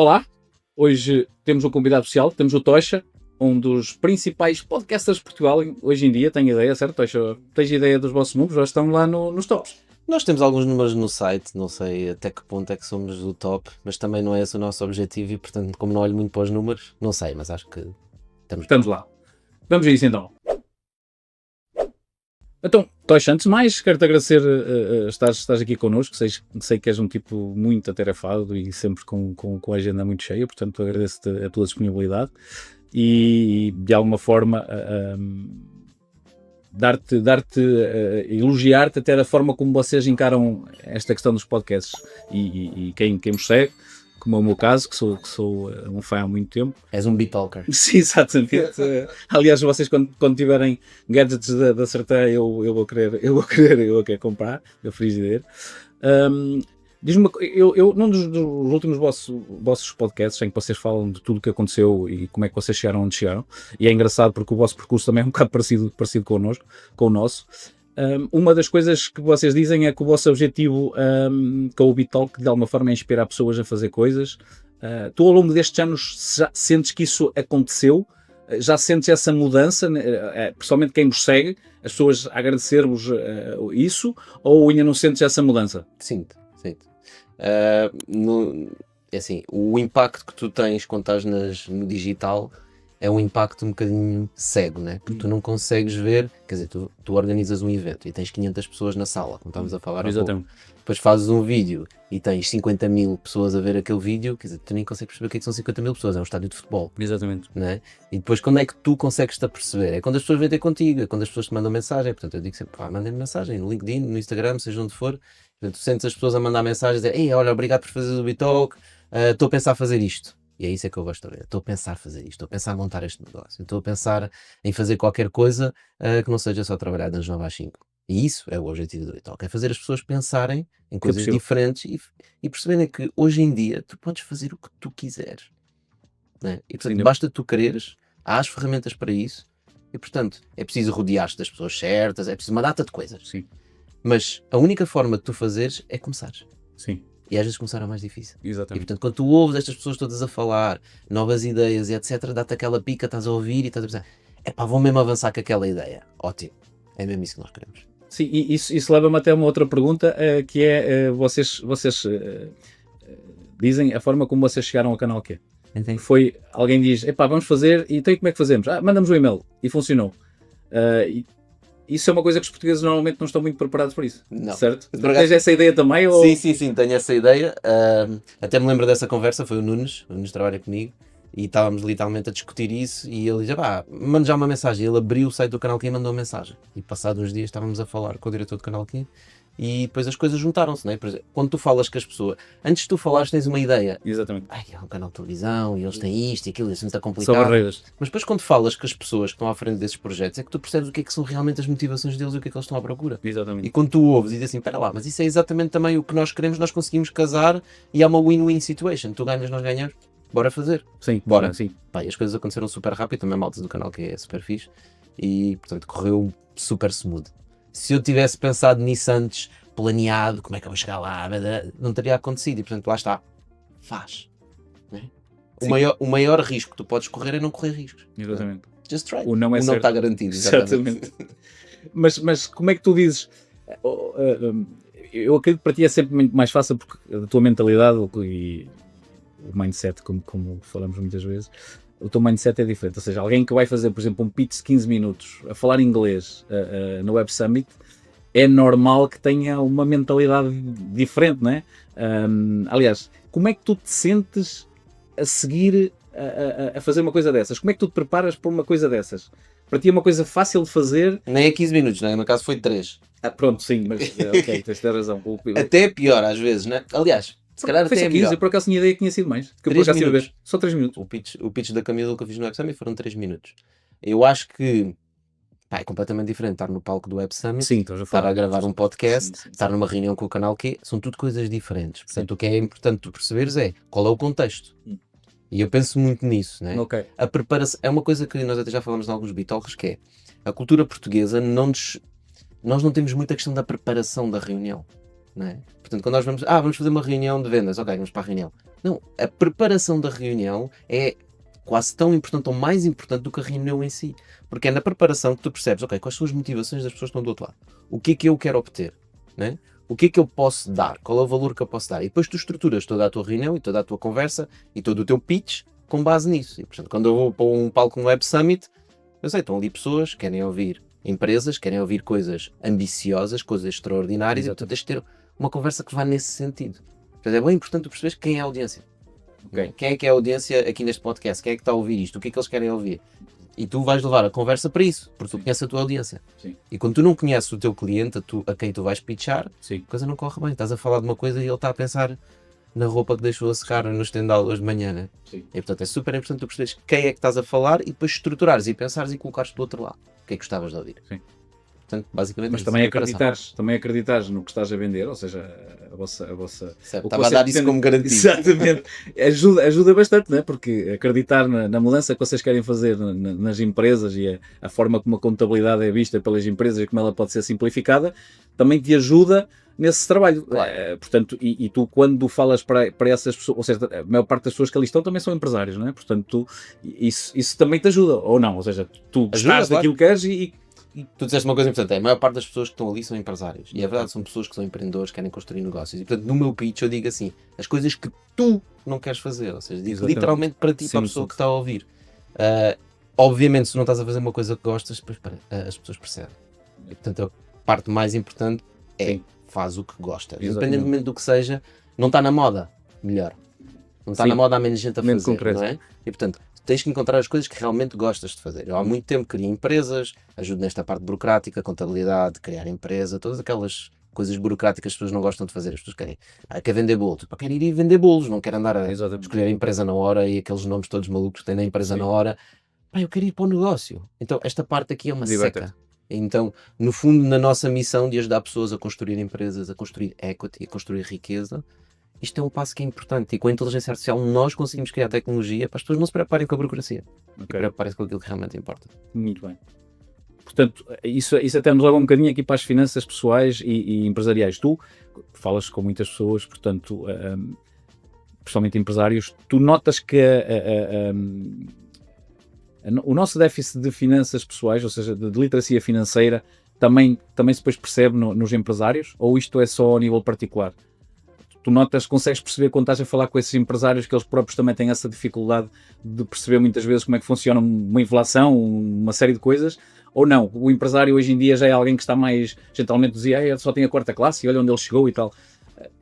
Olá, hoje temos um convidado especial, temos o Tocha, um dos principais podcasters de Portugal hoje em dia. Tenho ideia, certo, Tocha? Tens ideia dos vossos números? Já estão lá nos tops. Nós temos alguns números no site, não sei até que ponto é que somos do top, mas também não é esse o nosso objetivo e, portanto, como não olho muito para os números, não sei, mas acho que estamos lá. Vamos a isso então. Então, Tocha, antes de mais, quero-te agradecer estás aqui connosco. Sei que és um tipo muito atarefado e sempre com a agenda muito cheia, portanto agradeço-te a tua disponibilidade e de alguma forma elogiar-te até da forma como vocês encaram esta questão dos podcasts e quem me segue, como é o meu caso, que sou um fã há muito tempo. És um beat-talker. Sim, exatamente. Aliás, vocês quando tiverem gadgets da Certei, eu vou querer comprar, eu frigideiro. Diz-me, eu num dos últimos vossos podcasts em que vocês falam de tudo o que aconteceu e como é que vocês chegaram onde chegaram, e é engraçado porque o vosso percurso também é um bocado parecido com o nosso. Uma das coisas que vocês dizem é que o vosso objetivo com o BeatTalk de alguma forma é inspirar pessoas a fazer coisas. Tu ao longo destes anos já sentes que isso aconteceu? Já sentes essa mudança, principalmente quem vos segue, as pessoas a agradecer-vos isso, ou ainda não sentes essa mudança? Sinto. É assim, o impacto que tu tens quando estás no digital é um impacto um bocadinho cego, né? Porque tu não consegues ver, quer dizer, tu organizas um evento e tens 500 pessoas na sala, como estávamos a falar há pouco. Depois fazes um vídeo e tens 50 mil pessoas a ver aquele vídeo, quer dizer, tu nem consegues perceber o que é que são 50 mil pessoas, é um estádio de futebol. Exatamente. Né? E depois quando é que tu consegues-te a perceber? É quando as pessoas vêm ter contigo, é quando as pessoas te mandam mensagem. Portanto, eu digo sempre, mandem-me mensagem no LinkedIn, no Instagram, seja onde for. Portanto, tu sentes as pessoas a mandar mensagens, a dizer, ei, olha, obrigado por fazer o BeatTalk, estou a pensar fazer isto. E é isso é que eu gosto de ver. Estou a pensar fazer isto, estou a pensar montar este negócio, estou a pensar em fazer qualquer coisa que não seja só trabalhar das 9 às 5. E isso é o objetivo do BeatTalk, é fazer as pessoas pensarem em coisas diferentes e perceberem que hoje em dia tu podes fazer o que tu quiseres. Né? E portanto, basta tu quereres, há as ferramentas para isso e portanto é preciso rodear-te das pessoas certas, é preciso uma data de coisas. Sim. Mas a única forma de tu fazeres é começares. Sim. E às vezes começar é mais difícil. Exatamente. E portanto, quando tu ouves estas pessoas todas a falar, novas ideias e etc, dá-te aquela pica, estás a ouvir e estás a pensar, vou mesmo avançar com aquela ideia. Ótimo. É mesmo isso que nós queremos. Sim, e isso leva-me até a uma outra pergunta, que é, vocês dizem a forma como vocês chegaram ao canal Q. Entendi. Foi, alguém diz, vamos fazer, e então como é que fazemos? Mandamos um e-mail, e funcionou. Isso é uma coisa que os portugueses normalmente não estão muito preparados para isso, não. Certo? Tens essa ideia também? Ou... Sim, tenho essa ideia. Até me lembro dessa conversa, foi o Nunes trabalha comigo, e estávamos literalmente a discutir isso, e ele dizia, manda já uma mensagem. Ele abriu o site do Canal Q e mandou uma mensagem. E passados uns dias estávamos a falar com o diretor do Canal Q, e depois as coisas juntaram-se, né? Por exemplo, quando tu falas com as pessoas, antes de tu falares tens uma ideia. Exatamente. É um canal de televisão e eles têm isto e aquilo, isso é muito complicado. São barreiras. Mas depois quando falas com as pessoas que estão à frente desses projetos é que tu percebes o que é que são realmente as motivações deles e o que é que eles estão à procura. Exatamente. E quando tu ouves e dizes assim, espera lá, mas isso é exatamente também o que nós queremos, nós conseguimos casar e há uma win-win situation. Tu ganhas, nós ganhamos. Bora fazer. Sim, bora. Sim. E as coisas aconteceram super rápido, também a malta do canal que é super fixe e portanto correu super smooth. Se eu tivesse pensado nisso antes, planeado, como é que eu vou chegar lá, não teria acontecido e portanto lá está, faz. Né? O maior risco que tu podes correr é não correr riscos. Exatamente. Just try. O não está garantido. Exatamente. mas como é que tu dizes, eu acredito que para ti é sempre muito mais fácil porque a tua mentalidade e o mindset, como falamos muitas vezes, o teu mindset é diferente, ou seja, alguém que vai fazer, por exemplo, um pitch de 15 minutos a falar inglês no Web Summit, é normal que tenha uma mentalidade diferente, não é? Aliás, como é que tu te sentes a seguir a fazer uma coisa dessas? Como é que tu te preparas para uma coisa dessas? Para ti é uma coisa fácil de fazer? Nem é 15 minutos, né? No caso foi 3. Pronto, sim, mas ok, tens razão. Até é pior às vezes, né? Aliás, se calhar até é 15, eu por acaso tinha ideia que tinha sido mais. Que 3 minutos. Só 3 minutos. O pitch da Camila que eu fiz no Web Summit foram 3 minutos. Eu acho que é completamente diferente estar no palco do Web Summit, sim, estar a gravar um podcast, sim. Estar numa reunião com o Canal Q, são tudo coisas diferentes. Portanto, o que é importante tu perceberes é qual é o contexto. E eu penso muito nisso, né? Okay. A preparação é uma coisa que nós até já falamos em alguns BeatTalkers, que é a cultura portuguesa nós não temos muita questão da preparação da reunião. não é? Portanto, quando nós vamos fazer uma reunião de vendas, ok, vamos para a reunião. Não, a preparação da reunião é quase tão importante ou mais importante do que a reunião em si. Porque é na preparação que tu percebes, ok, quais são as motivações das pessoas que estão do outro lado. O que é que eu quero obter, né? O que é que eu posso dar? Qual é o valor que eu posso dar? E depois tu estruturas toda a tua reunião e toda a tua conversa e todo o teu pitch com base nisso. E, portanto, quando eu vou para um palco no Web Summit, eu sei, estão ali pessoas que querem ouvir empresas, querem ouvir coisas ambiciosas, coisas extraordinárias, e portanto tens de ter uma conversa que vá nesse sentido. Portanto, é bem importante tu perceberes quem é a audiência. Ok. Quem é que é a audiência aqui neste podcast? Quem é que está a ouvir isto? O que é que eles querem ouvir? E tu vais levar a conversa para isso, porque tu conheces a tua audiência. Sim. E quando tu não conheces o teu cliente, a quem tu vais pitchar, Sim. a coisa não corre bem. Estás a falar de uma coisa e ele está a pensar na roupa que deixou a secar no estendal hoje de manhã, né? Sim. E portanto é super importante tu perceberes quem é que estás a falar e depois estruturares e pensares e colocares do outro lado. O que é que gostavas de ouvir? Sim. Portanto, basicamente Mas isso, também acreditares no que estás a vender, ou seja, a vossa certo, o estava a dar isso como garantido. Exatamente. Ajuda bastante, né? Porque acreditar na mudança que vocês querem fazer nas empresas e a forma como a contabilidade é vista pelas empresas e como ela pode ser simplificada, também te ajuda nesse trabalho. Claro. Portanto, e tu quando falas para essas pessoas, ou seja, a maior parte das pessoas que ali estão também são empresários, não é? Portanto, isso também te ajuda, ou não? Ou seja, tu gostas daquilo que queres e tu disseste uma coisa importante, a maior parte das pessoas que estão ali são empresários. E a verdade são pessoas que são empreendedores, querem construir negócios. E portanto, no meu pitch eu digo assim, as coisas que tu não queres fazer. Ou seja, digo Exatamente. literalmente para ti, Sim, para a pessoa que está a ouvir. Obviamente, se não estás a fazer uma coisa que gostas, depois as pessoas percebem. E portanto, a parte mais importante é Sim. faz o que gostas. Exatamente. Independentemente do que seja, não está na moda, melhor. Não está Sim. na moda, há menos gente a Menos fazer, concreto. não é? E portanto, tens que encontrar as coisas que realmente gostas de fazer. Eu há muito tempo queria empresas, ajudo nesta parte burocrática, contabilidade, criar empresa, todas aquelas coisas burocráticas que as pessoas não gostam de fazer. As pessoas querem vender bolos. Eu quero ir e vender bolos, não quero andar a Exatamente. escolher a empresa na hora e aqueles nomes todos malucos que têm na empresa Sim. na hora. Pá, eu quero ir para o negócio. Então, esta parte aqui é uma Liberta-te. seca. Então, no fundo, na nossa missão de ajudar pessoas a construir empresas, a construir equity, a construir riqueza, isto é um passo que é importante. E com a inteligência artificial nós conseguimos criar tecnologia para as pessoas não se preocuparem com a burocracia. E preocuparem-se com aquilo que realmente importa. Muito bem. Portanto, isso até nos leva um bocadinho aqui para as finanças pessoais e empresariais. Tu falas com muitas pessoas, portanto, principalmente empresários, tu notas que o nosso déficit de finanças pessoais, ou seja, de literacia financeira, também se depois percebe nos empresários? Ou isto é só a nível particular? Tu consegues perceber quando estás a falar com esses empresários que eles próprios também têm essa dificuldade de perceber muitas vezes como é que funciona uma inflação, uma série de coisas, ou não? O empresário hoje em dia já é alguém que está mais, gentilmente dizia, só tem a 4ª classe e olha onde ele chegou e tal.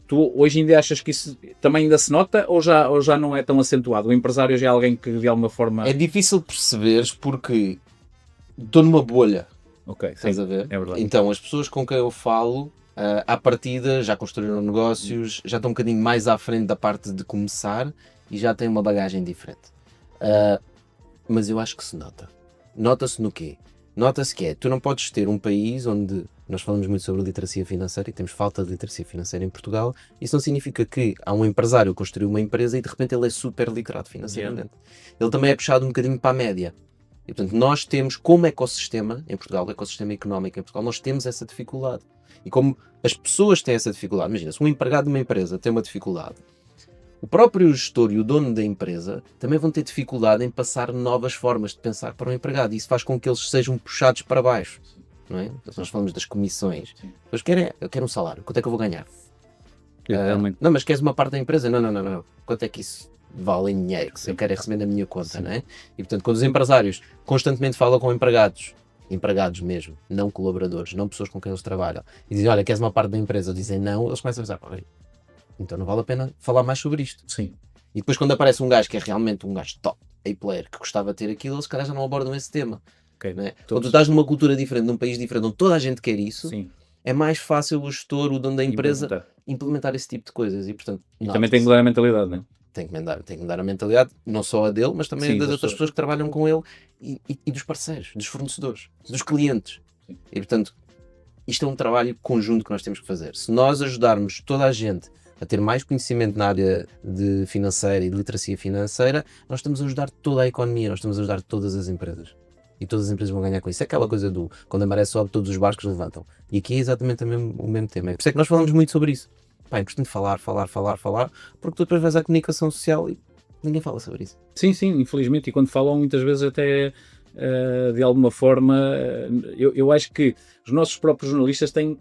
Tu hoje em dia achas que isso também ainda se nota ou já não é tão acentuado? O empresário já é alguém que de alguma forma... É difícil perceberes porque estou numa bolha. Ok, Estás sim, a ver? é verdade. Então, as pessoas com quem eu falo, à partida, já construíram negócios, já estão um bocadinho mais à frente da parte de começar e já têm uma bagagem diferente. Mas eu acho que se nota. Nota-se no quê? Nota-se que tu não podes ter um país onde nós falamos muito sobre literacia financeira e temos falta de literacia financeira em Portugal. Isso não significa que há um empresário que construiu uma empresa e de repente ele é super literado financeiramente. Ele também é puxado um bocadinho para a média. E portanto nós temos, como ecossistema em Portugal, o ecossistema económico em Portugal, nós temos essa dificuldade. E como as pessoas têm essa dificuldade, imagina, se um empregado de uma empresa tem uma dificuldade, o próprio gestor e o dono da empresa também vão ter dificuldade em passar novas formas de pensar para o empregado. E isso faz com que eles sejam puxados para baixo. Não é? Então, nós falamos das comissões. Mas eu quero um salário. Quanto é que eu vou ganhar? Não, mas queres uma parte da empresa? Não. Quanto é que isso vale em dinheiro? Eu quero é receber na minha conta, não é? E portanto, quando os empresários constantemente falam com empregados mesmo, não colaboradores, não pessoas com quem eles trabalham, e dizem, olha, queres uma parte da empresa? Dizem não, eles começam a pensar, então não vale a pena falar mais sobre isto. Sim. E depois quando aparece um gajo que é realmente um gajo top, A-player, que gostava de ter aquilo, eles se calhar já não abordam esse tema. Okay. Não é? Quando tu estás numa cultura diferente, num país diferente, onde toda a gente quer isso, sim, é mais fácil o gestor, o dono da empresa, implementar esse tipo de coisas. E, portanto, também tem que mudar a mentalidade, não é? Tem que mudar a mentalidade, não só a dele, mas também das outras pessoas que trabalham com ele e dos parceiros, dos fornecedores, dos clientes. Sim. E, portanto, isto é um trabalho conjunto que nós temos que fazer. Se nós ajudarmos toda a gente a ter mais conhecimento na área de financeira e de literacia financeira, nós estamos a ajudar toda a economia, nós estamos a ajudar todas as empresas. e todas as empresas vão ganhar com isso. É aquela coisa do quando a maré sobe, todos os barcos levantam. E aqui é exatamente o mesmo tema. Por isso é que nós falamos muito sobre isso. Pá, é importante falar, porque tu depois vais à comunicação social e ninguém fala sobre isso. Sim, infelizmente, e quando falam muitas vezes até de alguma forma, eu acho que os nossos próprios jornalistas têm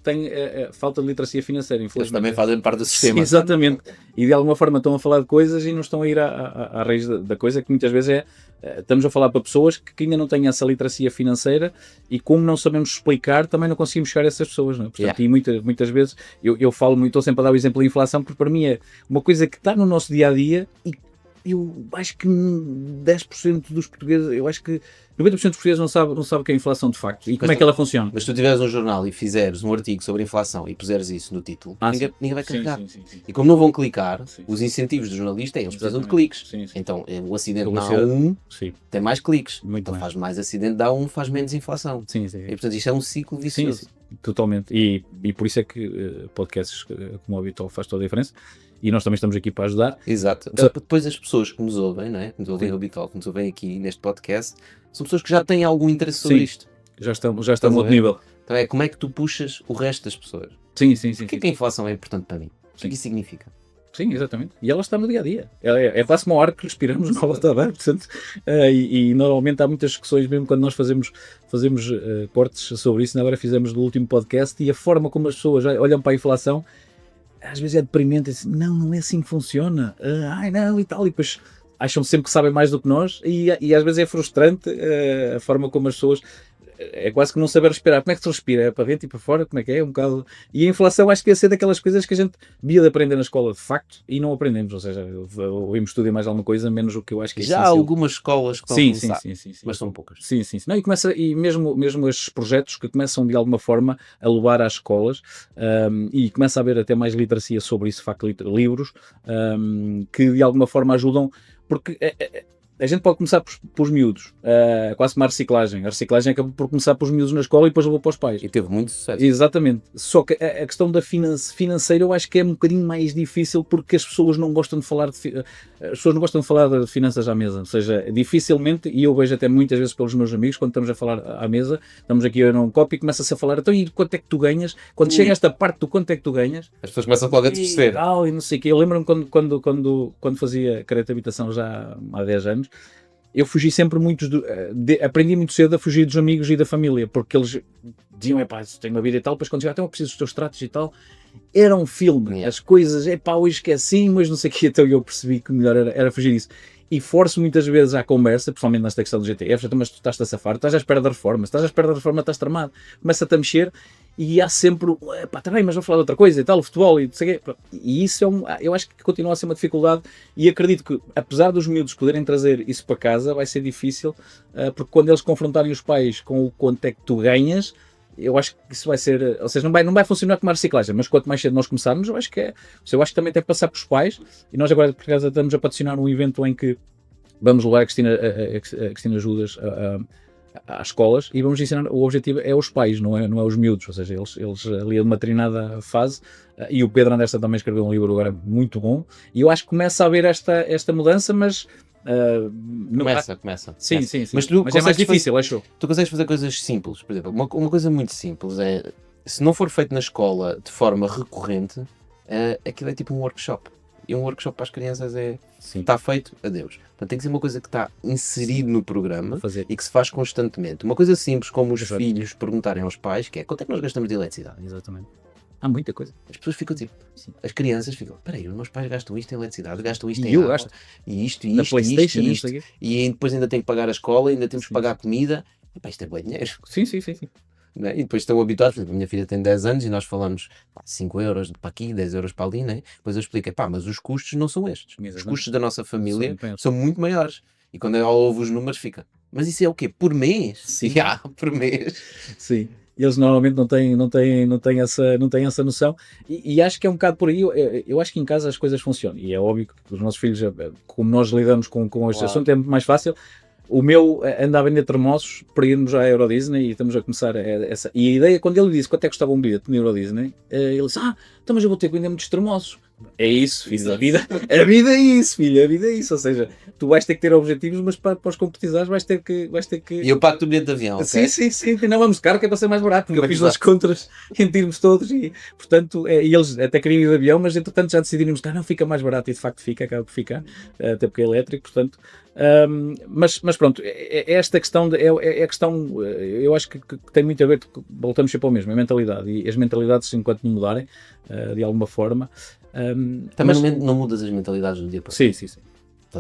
falta de literacia financeira, Eles infelizmente. também fazem parte do sistema. Sim, exatamente, e de alguma forma estão a falar de coisas e não estão a ir à raiz da coisa, que muitas vezes estamos a falar para pessoas que ainda não têm essa literacia financeira e como não sabemos explicar, também não conseguimos chegar a essas pessoas, não é? Portanto, e muitas vezes eu falo muito, estou sempre a dar o exemplo da inflação, porque para mim é uma coisa que está no nosso dia-a-dia e eu acho que 10% dos portugueses, eu acho que 90% dos portugueses não sabe o que é a inflação de facto e como é que ela funciona. Mas se tu tiveres um jornal e fizeres um artigo sobre inflação e puseres isso no título, ninguém vai carregar. Sim. E como não vão clicar, os incentivos do jornalista eles precisam de cliques. Sim. Então o acidente na A1 tem mais cliques. Muito então mais. faz mais acidente da A1, faz menos inflação. Sim. E portanto isto é um ciclo vicioso. Sim, totalmente. E por isso é que podcasts como o Habitual faz toda a diferença. E nós também estamos aqui para ajudar. Exato. Depois as pessoas que nos ouvem, não é? Que nos ouvem no Habitual, que nos ouvem aqui neste podcast, são pessoas que já têm algum interesse sobre isto. Já estamos a outro nível. Então é como é que tu puxas o resto das pessoas? Sim. Porquê que a inflação é importante para mim? O que é que isso significa? Sim, exatamente. E ela está no dia-a-dia. É quase como o ar que respiramos na volta da portanto, e normalmente há muitas discussões, mesmo quando nós fazemos cortes sobre isso. Agora fizemos no último podcast e a forma como as pessoas olham para a inflação às vezes é deprimente. Assim, não é assim que funciona. Não, e tal. E depois acham sempre que sabem mais do que nós e às vezes é frustrante a forma como as pessoas... É quase que não saber respirar. Como é que se respira? É para dentro e para fora? Como é que é? Um bocado... E a inflação acho que ia ser daquelas coisas que a gente devia de aprender na escola de facto e não aprendemos. Ou seja, ouvimos tudo e mais alguma coisa, menos o que eu acho que é já há essencial. algumas escolas que estão a começar, mas são poucas. Sim. Não, e mesmo estes projetos que começam de alguma forma a levar às escolas e começa a haver até mais literacia sobre isso, de facto, livros que de alguma forma ajudam, porque... A gente pode começar por os miúdos, quase como a reciclagem. A reciclagem acaba por começar pelos miúdos na escola e depois levou para os pais. E teve muito sucesso. Exatamente. Só que a questão da financeira eu acho que é um bocadinho mais difícil porque as pessoas não gostam de falar de finanças à mesa. Ou seja, dificilmente, e eu vejo até muitas vezes pelos meus amigos, quando estamos a falar à mesa, estamos aqui a um copo e começa-se a falar, então e quanto é que tu ganhas? Quando chega esta parte do quanto é que tu ganhas, as pessoas começam logo a perceber. E não sei o quê. Eu lembro-me quando fazia crédito de habitação já há 10 anos, eu fugi sempre muito, aprendi muito cedo a fugir dos amigos e da família, porque eles diziam, tenho uma vida e tal, depois quando chegar, eu preciso dos teus tratos e tal, era um filme, as coisas, hoje que é assim, mas não sei o que, então eu percebi que o melhor era fugir disso. E forço muitas vezes à conversa, principalmente nesta questão do GTF, mas tu estás-te a safar, estás à espera da reforma, estás tramado, começa-te a mexer e há sempre, está bem, mas vou falar de outra coisa e tal, o futebol e não sei o quê. E isso eu acho que continua a ser uma dificuldade e acredito que, apesar dos miúdos poderem trazer isso para casa, vai ser difícil, porque quando eles confrontarem os pais com o quanto é que tu ganhas, eu acho que isso vai ser, ou seja, não vai funcionar como a reciclagem, mas quanto mais cedo nós começarmos, eu acho que também tem que passar pelos pais, e nós agora por acaso estamos a patrocinar um evento em que vamos levar a Cristina Judas às escolas e vamos ensinar, o objetivo é os pais, não é os miúdos, ou seja, eles ali numa determinada fase, e o Pedro Anderson também escreveu um livro agora muito bom, e eu acho que começa a haver esta mudança, mas... Começa. Sim. Mas é mais difícil, acho. Tu consegues fazer coisas simples, por exemplo, uma coisa muito simples é, se não for feito na escola de forma recorrente, aquilo é tipo um workshop. E um workshop para as crianças está feito, adeus. Portanto, tem que ser uma coisa que está inserido no programa e que se faz constantemente. Uma coisa simples como os filhos perguntarem aos pais, que é quanto é que nós gastamos de eletricidade? Exatamente. Há muita coisa. As pessoas ficam tipo, as crianças ficam, peraí, os meus pais gastam isto em eletricidade, gastam isto em eu água, gasto. e isto, e depois ainda tenho que pagar a escola, ainda temos que pagar a comida. Epá, isto é bom dinheiro. Sim. Né? E depois estão habituados, por exemplo, a minha filha tem 10 anos e nós falamos 5 euros para aqui, 10 euros para ali, né? Depois eu explico, mas os custos não são estes. Os custos da nossa família são muito maiores. E quando ela ouve os números fica, mas isso é o quê? Por mês? Sim. Por mês. Sim. Eles normalmente não têm essa noção e acho que é um bocado por aí. Eu acho que em casa as coisas funcionam e é óbvio que os nossos filhos, como nós lidamos com este assunto, é muito mais fácil. O meu anda a vender termossos para irmos à Euro Disney e estamos a começar essa. E a ideia, quando ele disse quanto é que custava um bilhete na Euro Disney, ele disse, então mas eu vou ter que vender muitos termossos. É isso, filho. A vida é isso, filho. A vida é isso. Ou seja, tu vais ter que ter objetivos, mas para os concretizares vais ter que. E eu pago o bilhete de avião, ok? Sim. Não vamos de carro, que é para ser mais barato, porque eu fiz Exato. as contas entre irmos todos e, portanto, e eles até queriam ir de avião, mas entretanto já decidiram que não fica mais barato e de facto acaba por ficar, até porque é elétrico, portanto. Mas pronto, esta questão, é a questão, eu acho que tem muito a ver, voltamos sempre ao mesmo, a mentalidade, e as mentalidades, enquanto não mudarem, de alguma forma. Também não mudas as mentalidades do dia para o Sim. Estás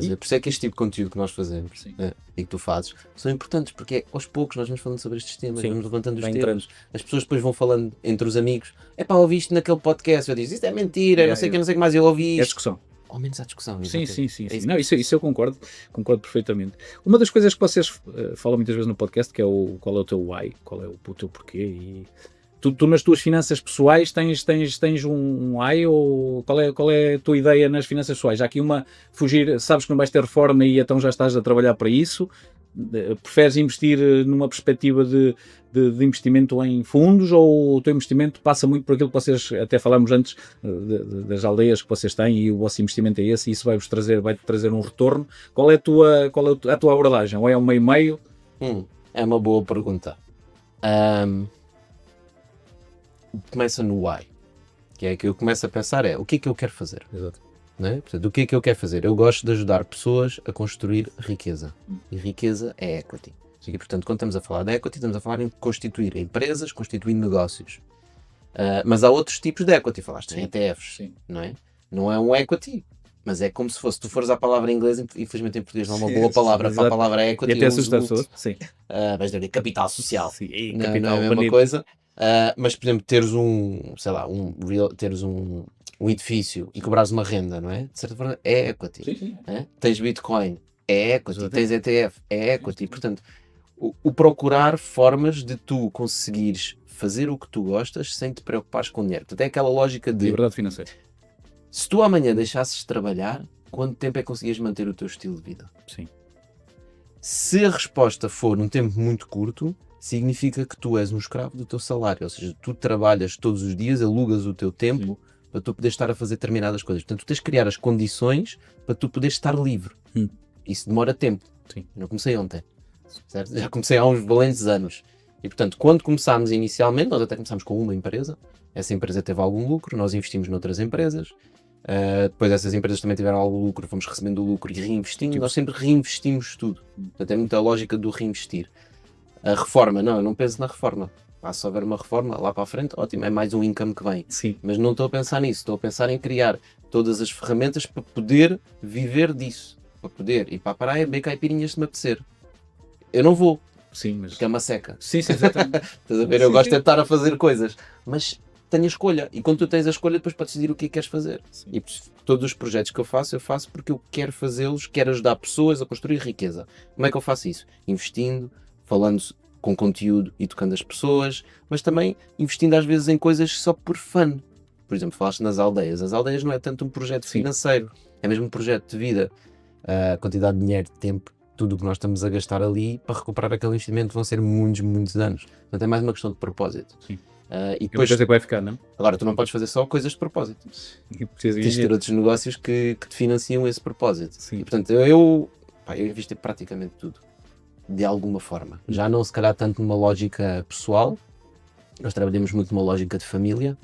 a ver? Por isso é que este tipo de conteúdo que nós fazemos e que tu fazes são importantes, porque aos poucos nós vamos falando sobre estes temas, vamos levantando os temas, as pessoas depois vão falando entre os amigos, ouvi isto naquele podcast, eu disse, isto é mentira, não sei o que mais, eu ouvi isto. É discussão. Ao menos há discussão. Sim. Não, isso eu concordo perfeitamente. Uma das coisas que vocês falam muitas vezes no podcast, que é qual é o teu why, qual é o teu porquê, e tu nas tuas finanças pessoais tens um why, ou qual é a tua ideia nas finanças pessoais? Há aqui fugir, sabes que não vais ter reforma e então já estás a trabalhar para isso? Preferes investir numa perspectiva de investimento em fundos, ou o teu investimento passa muito por aquilo que vocês até falámos antes, das aldeias que vocês têm, e o vosso investimento é esse, e isso vai-te trazer um retorno? Qual é a tua abordagem? Ou é um meio-meio? É uma boa pergunta. Começa no why, que é que eu começo a pensar o que é que eu quero fazer. Exato. Não é? Portanto, o que é que eu quero fazer? Eu gosto de ajudar pessoas a construir riqueza. E riqueza é equity. E, portanto, quando estamos a falar de equity, estamos a falar em constituir empresas, constituir negócios. Mas há outros tipos de equity. Falaste em ETFs, não é? Não é um equity, mas é como se fosse, tu fores à palavra em inglês, infelizmente em português não é uma boa palavra para a palavra equity. E até assusta as pessoas. Vais dizer capital social. Sim, não capital é a mesma coisa. Mas, por exemplo, teres teres um edifício e cobrares uma renda, não é? De certa forma, é equity. Sim. Tens Bitcoin, é equity. Tens ETF, é equity. Portanto, o procurar formas de tu conseguires fazer o que tu gostas sem te preocupares com dinheiro. Portanto, é aquela lógica de liberdade financeira. Se tu amanhã deixasses de trabalhar, quanto tempo é que conseguias manter o teu estilo de vida? Sim. Se a resposta for num tempo muito curto, significa que tu és um escravo do teu salário, ou seja, tu trabalhas todos os dias, alugas o teu tempo para tu poderes estar a fazer determinadas coisas. Portanto, tu tens de criar as condições para tu poderes estar livre. Isso demora tempo. Sim. Eu não comecei ontem, certo? Já comecei há uns valentes anos. E, portanto, quando começámos inicialmente, nós até começámos com uma empresa, essa empresa teve algum lucro, nós investimos noutras empresas, depois essas empresas também tiveram algum lucro, fomos recebendo o lucro e reinvestindo, nós sempre reinvestimos tudo. Portanto, é muita lógica do reinvestir. A reforma, não, eu não penso na reforma. Se houver uma reforma lá para a frente, ótimo, é mais um income que vem. Sim. Mas não estou a pensar nisso, estou a pensar em criar todas as ferramentas para poder viver disso. Para poder ir para a praia, beber caipirinhas se me apetecer. Eu não vou. Sim, mas... Porque é uma seca. Sim, exatamente. Estás a ver? Eu gosto de estar a fazer coisas, mas tenho a escolha. E quando tu tens a escolha, depois podes decidir o que é que queres fazer. Sim. E todos os projetos que eu faço porque eu quero fazê-los, quero ajudar pessoas a construir riqueza. Como é que eu faço isso? Investindo, falando com conteúdo, educando as pessoas, mas também investindo às vezes em coisas só por fun. Por exemplo, falaste nas aldeias. As aldeias não é tanto um projeto financeiro, é mesmo um projeto de vida. A quantidade de dinheiro, de tempo, tudo o que nós estamos a gastar ali para recuperar aquele investimento vão ser muitos anos. Portanto, é mais uma questão de propósito. Sim. E depois, que vai ficar, não? agora, tu não podes fazer só coisas de propósito. Tens de ter outros negócios que te financiam esse propósito. Sim. E, portanto, eu invisto em praticamente tudo. De alguma forma. Já não se calhar tanto numa lógica pessoal. Nós trabalhamos muito numa lógica de família,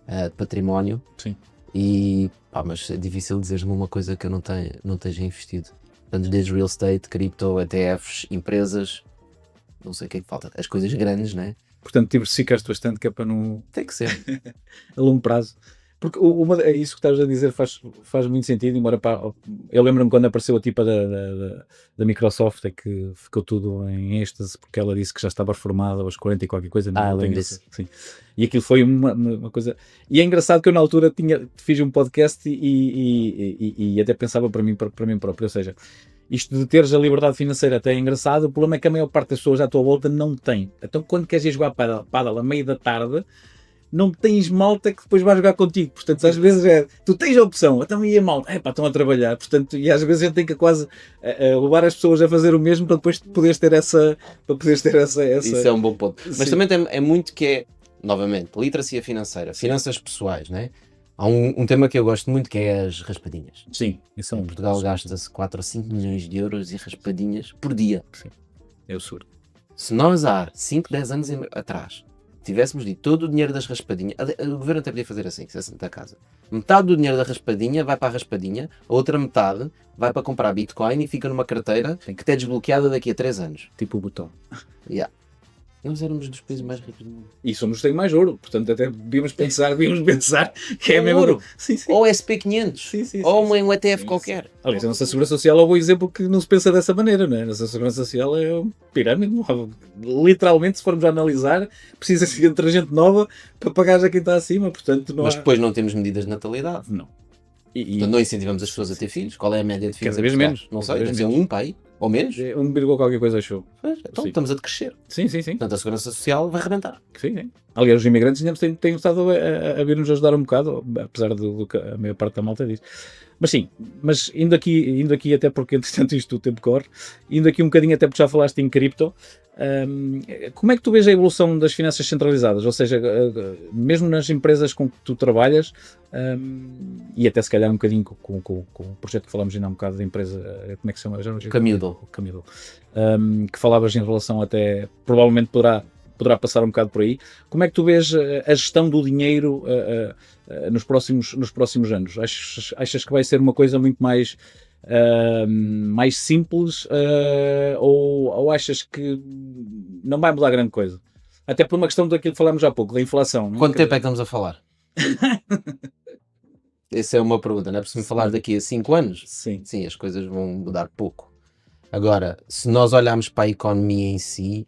de património. Sim. E, mas é difícil dizer-me uma coisa que eu não esteja investido. Portanto, desde real estate, cripto, ETFs, empresas, não sei o que é que falta. As coisas grandes, não é? Portanto, diversificaste bastante, que é para não... Tem que ser. a longo prazo. Porque isso que estás a dizer faz muito sentido, embora eu lembro-me quando apareceu a tipa da Microsoft, é que ficou tudo em êxtase, porque ela disse que já estava reformada aos 40 e qualquer coisa. Lembro disso. Sim. E aquilo foi uma coisa... E é engraçado que eu na altura fiz um podcast e até pensava para mim próprio, ou seja, isto de teres a liberdade financeira até é engraçado, o problema é que a maior parte das pessoas à tua volta não tem. Então quando queres ir jogar pádel à meia da tarde, não tens malta que depois vai jogar contigo, portanto às vezes tu tens a opção, então ia malta, estão a trabalhar, portanto, e às vezes a gente tem que quase levar as pessoas a fazer o mesmo para depois poderes ter essa... Isso é um bom ponto. Mas Sim. também é muito que é, novamente, literacia financeira, finanças pessoais, não é? Há um tema que eu gosto muito que é as raspadinhas. Sim, isso é Em Portugal gasta-se 4 ou 5 milhões de euros em raspadinhas por dia. é absurdo. Se nós há 5, 10 anos atrás tivéssemos dito todo o dinheiro das raspadinhas, o governo até podia fazer assim, se é da casa. Metade do dinheiro da raspadinha vai para a raspadinha, a outra metade vai para comprar Bitcoin e fica numa carteira que é desbloqueada daqui a 3 anos. Tipo o botão. Yeah. Nós éramos dos países mais ricos do mundo. E somos tem mais ouro, portanto até devíamos pensar que é mesmo ouro. Sim, sim. Ou SP500, ou um ETF qualquer. Aliás, a nossa segurança social é um bom exemplo que não se pensa dessa maneira, não é? A nossa segurança social é uma pirâmide. Literalmente, se formos a analisar, precisa ser entre gente nova para pagar a quem está acima, portanto não Mas há... depois não temos medidas de natalidade. Não. Portanto, não incentivamos as pessoas a ter filhos. Qual é a média de filhos? Cada vez menos. Não sei, Cada deve vez ser um pai, ou menos. 1, qualquer coisa achou. Então Sim. estamos a decrescer. Sim, sim, sim. Portanto, a segurança social vai rebentar. Sim, sim. Aliás, os imigrantes ainda têm estado a vir-nos ajudar um bocado, apesar do que a maior parte da malta diz. Mas sim, mas indo aqui até porque, entretanto, isto o tempo corre, indo aqui um bocadinho até porque já falaste em cripto, como é que tu vês a evolução das finanças centralizadas? Ou seja, mesmo nas empresas com que tu trabalhas, e até se calhar um bocadinho com o projeto que falámos ainda há um bocado da empresa, como é que se chama? Camildle. Que falavas em relação até, provavelmente poderá passar um bocado por aí. Como é que tu vês a gestão do dinheiro nos próximos anos? Achas que vai ser uma coisa muito mais simples ou achas que não vai mudar grande coisa? Até por uma questão daquilo que falámos há pouco, da inflação. Quanto tempo é que estamos a falar? Essa é uma pergunta, não é? Se me falar daqui a 5 anos, sim, as coisas vão mudar pouco. Agora, se nós olharmos para a economia em si,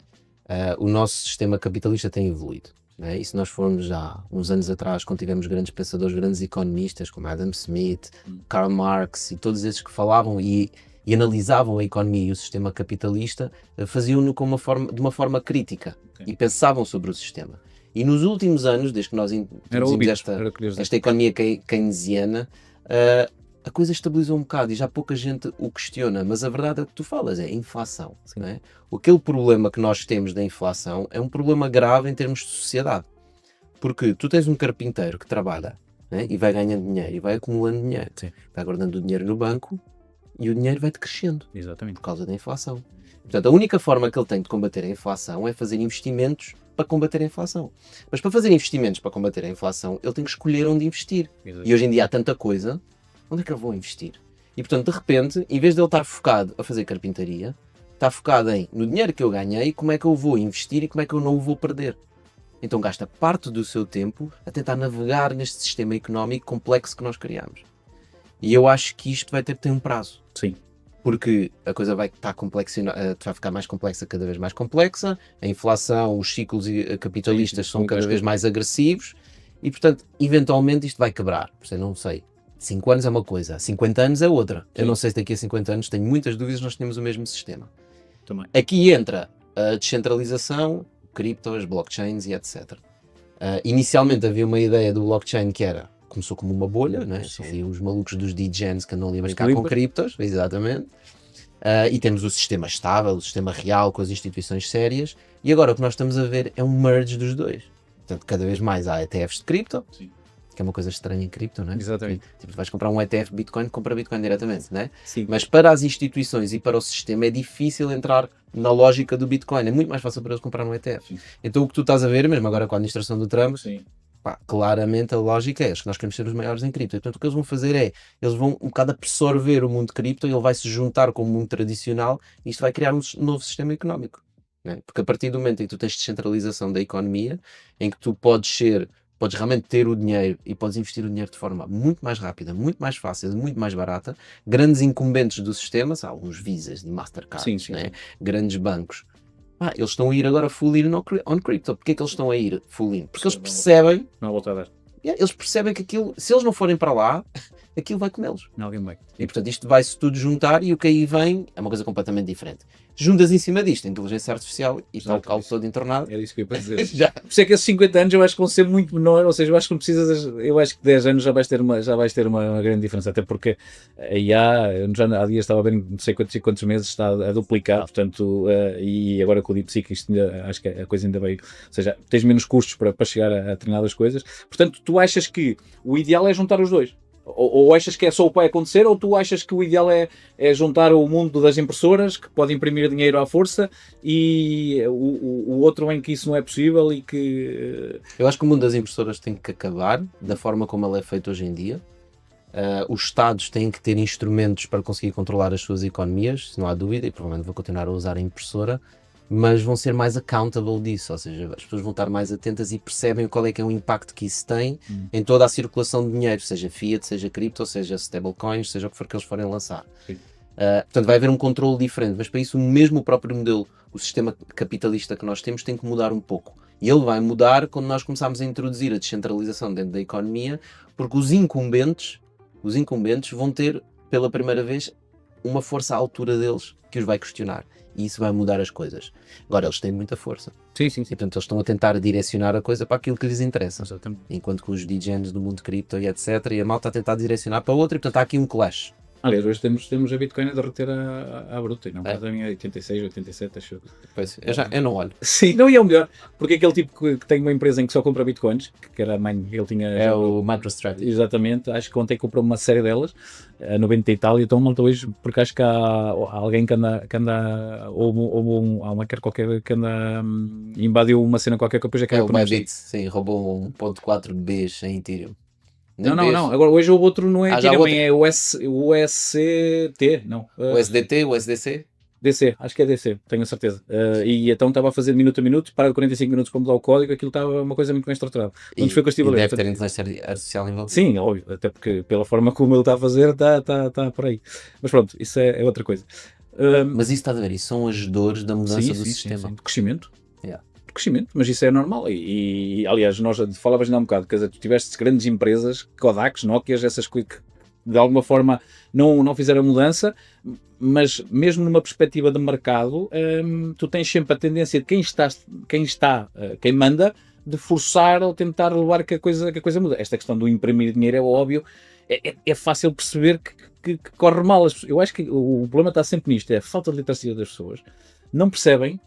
o nosso sistema capitalista tem evoluído. Né? E se nós formos já uns anos atrás, quando tivemos grandes pensadores, grandes economistas, como Adam Smith, Karl Marx e todos esses que falavam e analisavam a economia e o sistema capitalista, faziam-no de uma forma crítica e pensavam sobre o sistema. E nos últimos anos, desde que nós introduzimos esta economia keynesiana, a coisa estabilizou um bocado e já pouca gente o questiona, mas a verdade é o que tu falas, é a inflação. Não é? Aquele problema que nós temos da inflação é um problema grave em termos de sociedade. Porque tu tens um carpinteiro que trabalha, né, e vai ganhando dinheiro e vai acumulando dinheiro. Sim. Vai guardando o dinheiro no banco e o dinheiro vai decrescendo. Exatamente. Por causa da inflação. Portanto, a única forma que ele tem de combater a inflação é fazer investimentos para combater a inflação. Mas para fazer investimentos para combater a inflação, ele tem que escolher onde investir. Exatamente. E hoje em dia há tanta coisa, onde é que eu vou investir? E portanto, de repente, em vez de ele estar focado a fazer carpintaria, está focado no dinheiro que eu ganhei, como é que eu vou investir e como é que eu não o vou perder. Então gasta parte do seu tempo a tentar navegar neste sistema económico complexo que nós criamos. E eu acho que isto vai ter um prazo. Sim. Porque a coisa vai ficar mais complexa, cada vez mais complexa, a inflação, os ciclos capitalistas são cada vez mais agressivos e, portanto, eventualmente isto vai quebrar. Portanto, não sei. 5 anos é uma coisa, 50 anos é outra. Sim. Eu não sei se daqui a 50 anos, tenho muitas dúvidas, nós temos o mesmo sistema. Também. Aqui entra a descentralização, criptos, blockchains e etc. Inicialmente havia uma ideia do blockchain que começou como uma bolha, né? São ali os malucos dos degens que andam ali a brincar com criptos, exatamente. E temos o sistema estável, o sistema real, com as instituições sérias. E agora o que nós estamos a ver é um merge dos dois. Portanto, cada vez mais há ETFs de cripto. Sim. Que é uma coisa estranha em cripto, não é? Exatamente. Tipo, tu vais comprar um ETF de Bitcoin, compra Bitcoin diretamente, não é? Sim. Mas para as instituições e para o sistema é difícil entrar na lógica do Bitcoin. É muito mais fácil para eles comprar um ETF. Sim. Então o que tu estás a ver, mesmo agora com a administração do Trump, claramente a lógica é que nós queremos ser os maiores em cripto. Portanto, o que eles vão fazer eles vão um bocado absorver o mundo de cripto e ele vai se juntar com o mundo tradicional e isto vai criar um novo sistema económico. Não é? Porque a partir do momento em que tu tens descentralização da economia, em que tu podes realmente ter o dinheiro e podes investir o dinheiro de forma muito mais rápida, muito mais fácil, muito mais barata, grandes incumbentes do sistema, alguns Visas e Mastercard, sim. Grandes bancos, eles estão a ir agora full in on crypto. Porquê é que eles estão a ir full in? Porque eles percebem... Não vou voltar a dar. Eles percebem que aquilo, se eles não forem para lá, aquilo vai comê-los. Alguém vai. E portanto isto vai-se tudo juntar e o que aí vem é uma coisa completamente diferente. Juntas em cima disto a inteligência artificial e está o calo todo entornado. Era isso que eu ia para dizer. Já. Por isso é que esses 50 anos eu acho que vão ser muito menor, ou seja, eu acho que não precisas, eu acho que 10 anos já vais ter uma grande diferença, até porque a IA, eu já há dias estava a ver, não sei quantos meses está a duplicar, portanto, e agora com o DeepSeek isto ainda, acho que a coisa ainda veio, ou seja, tens menos custos para chegar a determinadas coisas, portanto, tu achas que o ideal é juntar os dois? Ou achas que é só o que vai acontecer, ou tu achas que o ideal é juntar o mundo das impressoras, que pode imprimir dinheiro à força, e o outro em que isso não é possível e que... Eu acho que o mundo das impressoras tem que acabar da forma como ele é feito hoje em dia. Os Estados têm que ter instrumentos para conseguir controlar as suas economias, não há dúvida, e provavelmente vão continuar a usar a impressora, mas vão ser mais accountable disso, ou seja, as pessoas vão estar mais atentas e percebem qual é que é o impacto que isso tem em toda a circulação de dinheiro, seja fiat, seja cripto, seja stablecoins, seja o que for que eles forem lançar. Portanto, vai haver um controle diferente, mas para isso mesmo o próprio modelo, o sistema capitalista que nós temos tem que mudar um pouco. E ele vai mudar quando nós começarmos a introduzir a descentralização dentro da economia, porque os incumbentes vão ter, pela primeira vez, uma força à altura deles que os vai questionar. E isso vai mudar as coisas. Agora, eles têm muita força. Sim. E, portanto, eles estão a tentar direcionar a coisa para aquilo que lhes interessa. Exatamente. Enquanto que os degens do mundo cripto e etc. E a malta a tentar direcionar para outra. E, portanto, há aqui um clash. Aliás, hoje temos a Bitcoin a derreter à bruta, e não cada minha 86, 87, acho. Pois, eu não olho. Sim, não, e é o melhor, porque aquele tipo que tem uma empresa em que só compra Bitcoins, que era a mãe, ele tinha... É o MicroStrategy. Exatamente, acho que ontem comprou uma série delas, a 90 e tal, e então malta hoje, porque acho que há alguém que anda ou há uma qualquer que anda, invadiu uma cena qualquer que depois é que O Bybit, sim, roubou 1.4 Bs em Ethereum. Não, agora hoje o outro não é Ethereum, é o SCT, não. O SDT, o SDC? DC, acho que é DC, tenho a certeza. E então estava a fazer de minuto a minuto, para de 45 minutos para mudar o código, aquilo estava uma coisa muito bem estruturada. E deve ter inteligência artificial envolvida. Sim, óbvio, até porque pela forma como ele está a fazer, está por aí. Mas pronto, isso é outra coisa. Mas isso está a ver, isso são as dores da mudança do sistema. Sim. De crescimento. Yeah. Crescimento, mas isso é normal e aliás, nós falavas ainda há um bocado, quer dizer, tu tiveste grandes empresas, Kodaks, Nokias, essas coisas que de alguma forma não fizeram mudança, mas mesmo numa perspectiva de mercado, tu tens sempre a tendência de quem manda, de forçar ou tentar levar que a coisa muda. Esta questão do imprimir dinheiro é óbvio, é fácil perceber que corre mal. Eu acho que o problema está sempre nisto, é a falta de literacia das pessoas, não percebem.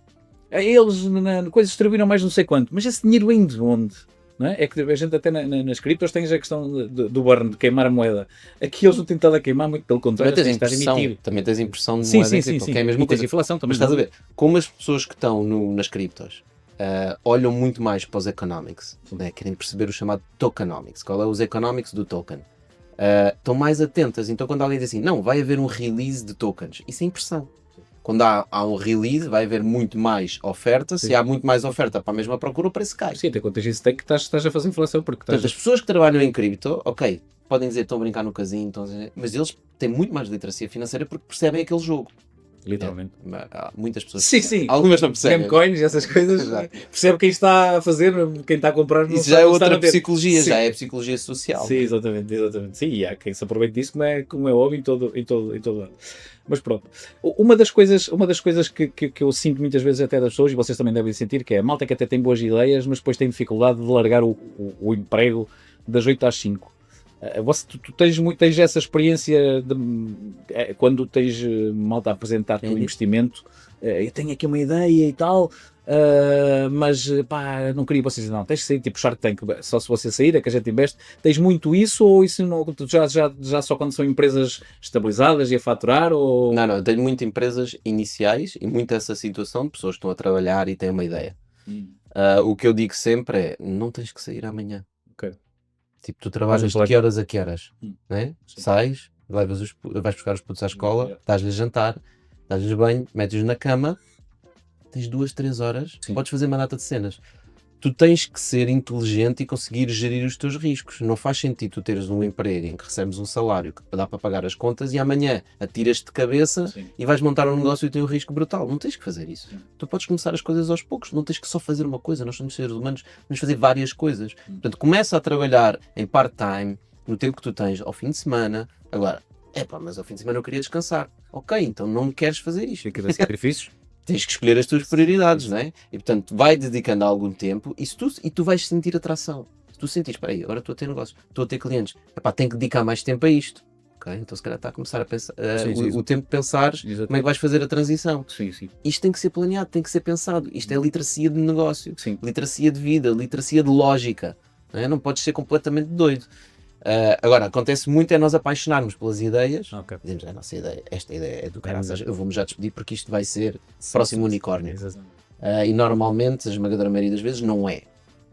Eles coisas distribuíram mais não sei quanto, mas esse dinheiro vem de onde? Não é? É que a gente até nas criptos tem a questão do burn, de queimar a moeda. Aqui eles não têm estado a queimar, muito pelo contrário, também tens impressão de sim, moeda, sim, que é a mesma coisa. Inflação também. Mas estás a ver, como as pessoas que estão nas criptos olham muito mais para os economics, né? Querem perceber o chamado tokenomics, qual é os economics do token, estão mais atentas. Então quando alguém diz assim, não, vai haver um release de tokens, isso é impressão. Quando há um release, vai haver muito mais oferta. Sim. Se há muito mais oferta para a mesma procura, o preço cai. Sim, até quando tens isso, que estás a fazer inflação. Portanto, as pessoas que trabalham em cripto, ok, podem dizer estão a brincar no casino, mas eles têm muito mais literacia financeira porque percebem aquele jogo. Literalmente. Há muitas pessoas sim. Algumas não percebem. Gamecoins e essas coisas, percebe quem está a fazer, quem está a comprar. Não isso já é outra psicologia, já é psicologia social. Sim, exatamente. Sim, e há quem se aproveite disso como é óbvio em todo lado. Mas pronto, uma das coisas que eu sinto muitas vezes até das pessoas, e vocês também devem sentir, que é a malta que até tem boas ideias, mas depois tem dificuldade de largar o emprego das 8 às 5. Tu tens essa experiência quando tens malta a apresentar-te o investimento, eu tenho aqui uma ideia e tal, mas pá, não queria vocês, não, tens que sair, tipo Shark Tank, só se você sair é que a gente investe. Tens muito isso, ou isso não, já só quando são empresas estabilizadas e a faturar? Ou... Não, tenho muitas empresas iniciais e muito essa situação de pessoas que estão a trabalhar e têm uma ideia. O que eu digo sempre é, não tens que sair amanhã. Ok. Tipo, tu trabalhas de que horas a que horas, né? Sais, vais buscar os putos à escola, dás-lhes jantar, dás-lhes banho, metes-os na cama, tens 2, 3 horas, podes fazer uma data de cenas. Tu tens que ser inteligente e conseguir gerir os teus riscos. Não faz sentido tu teres um emprego em que recebes um salário que dá para pagar as contas e amanhã atiras-te de cabeça e vais montar um negócio e tem um risco brutal. Não tens que fazer isso. Tu podes começar as coisas aos poucos, não tens que só fazer uma coisa. Nós somos seres humanos, vamos fazer várias coisas. Portanto, começa a trabalhar em part-time, no tempo que tu tens ao fim de semana. Agora, mas ao fim de semana eu queria descansar. Ok, então não queres fazer isto. Tem que haver sacrifícios. Tens que escolher as tuas prioridades, não é? E portanto, vai dedicando algum tempo e tu vais sentir atração. Se tu sentires, espera aí, agora estou a ter negócio, estou a ter clientes, tenho que dedicar mais tempo a isto. Ok, então se calhar está a começar a pensar, o tempo de pensares como é que vais fazer a transição. Sim, sim. Isto tem que ser planeado, tem que ser pensado. Isto é literacia de negócio, Sim. literacia de vida, literacia de lógica. Não é? Não podes ser completamente doido. Agora, acontece muito é nós apaixonarmos pelas ideias. Ok. Dizemos, a nossa ideia, esta ideia é do caralho, eu vou-me já despedir porque isto vai ser o próximo unicórnio. E normalmente, a esmagadora maioria das vezes, não é.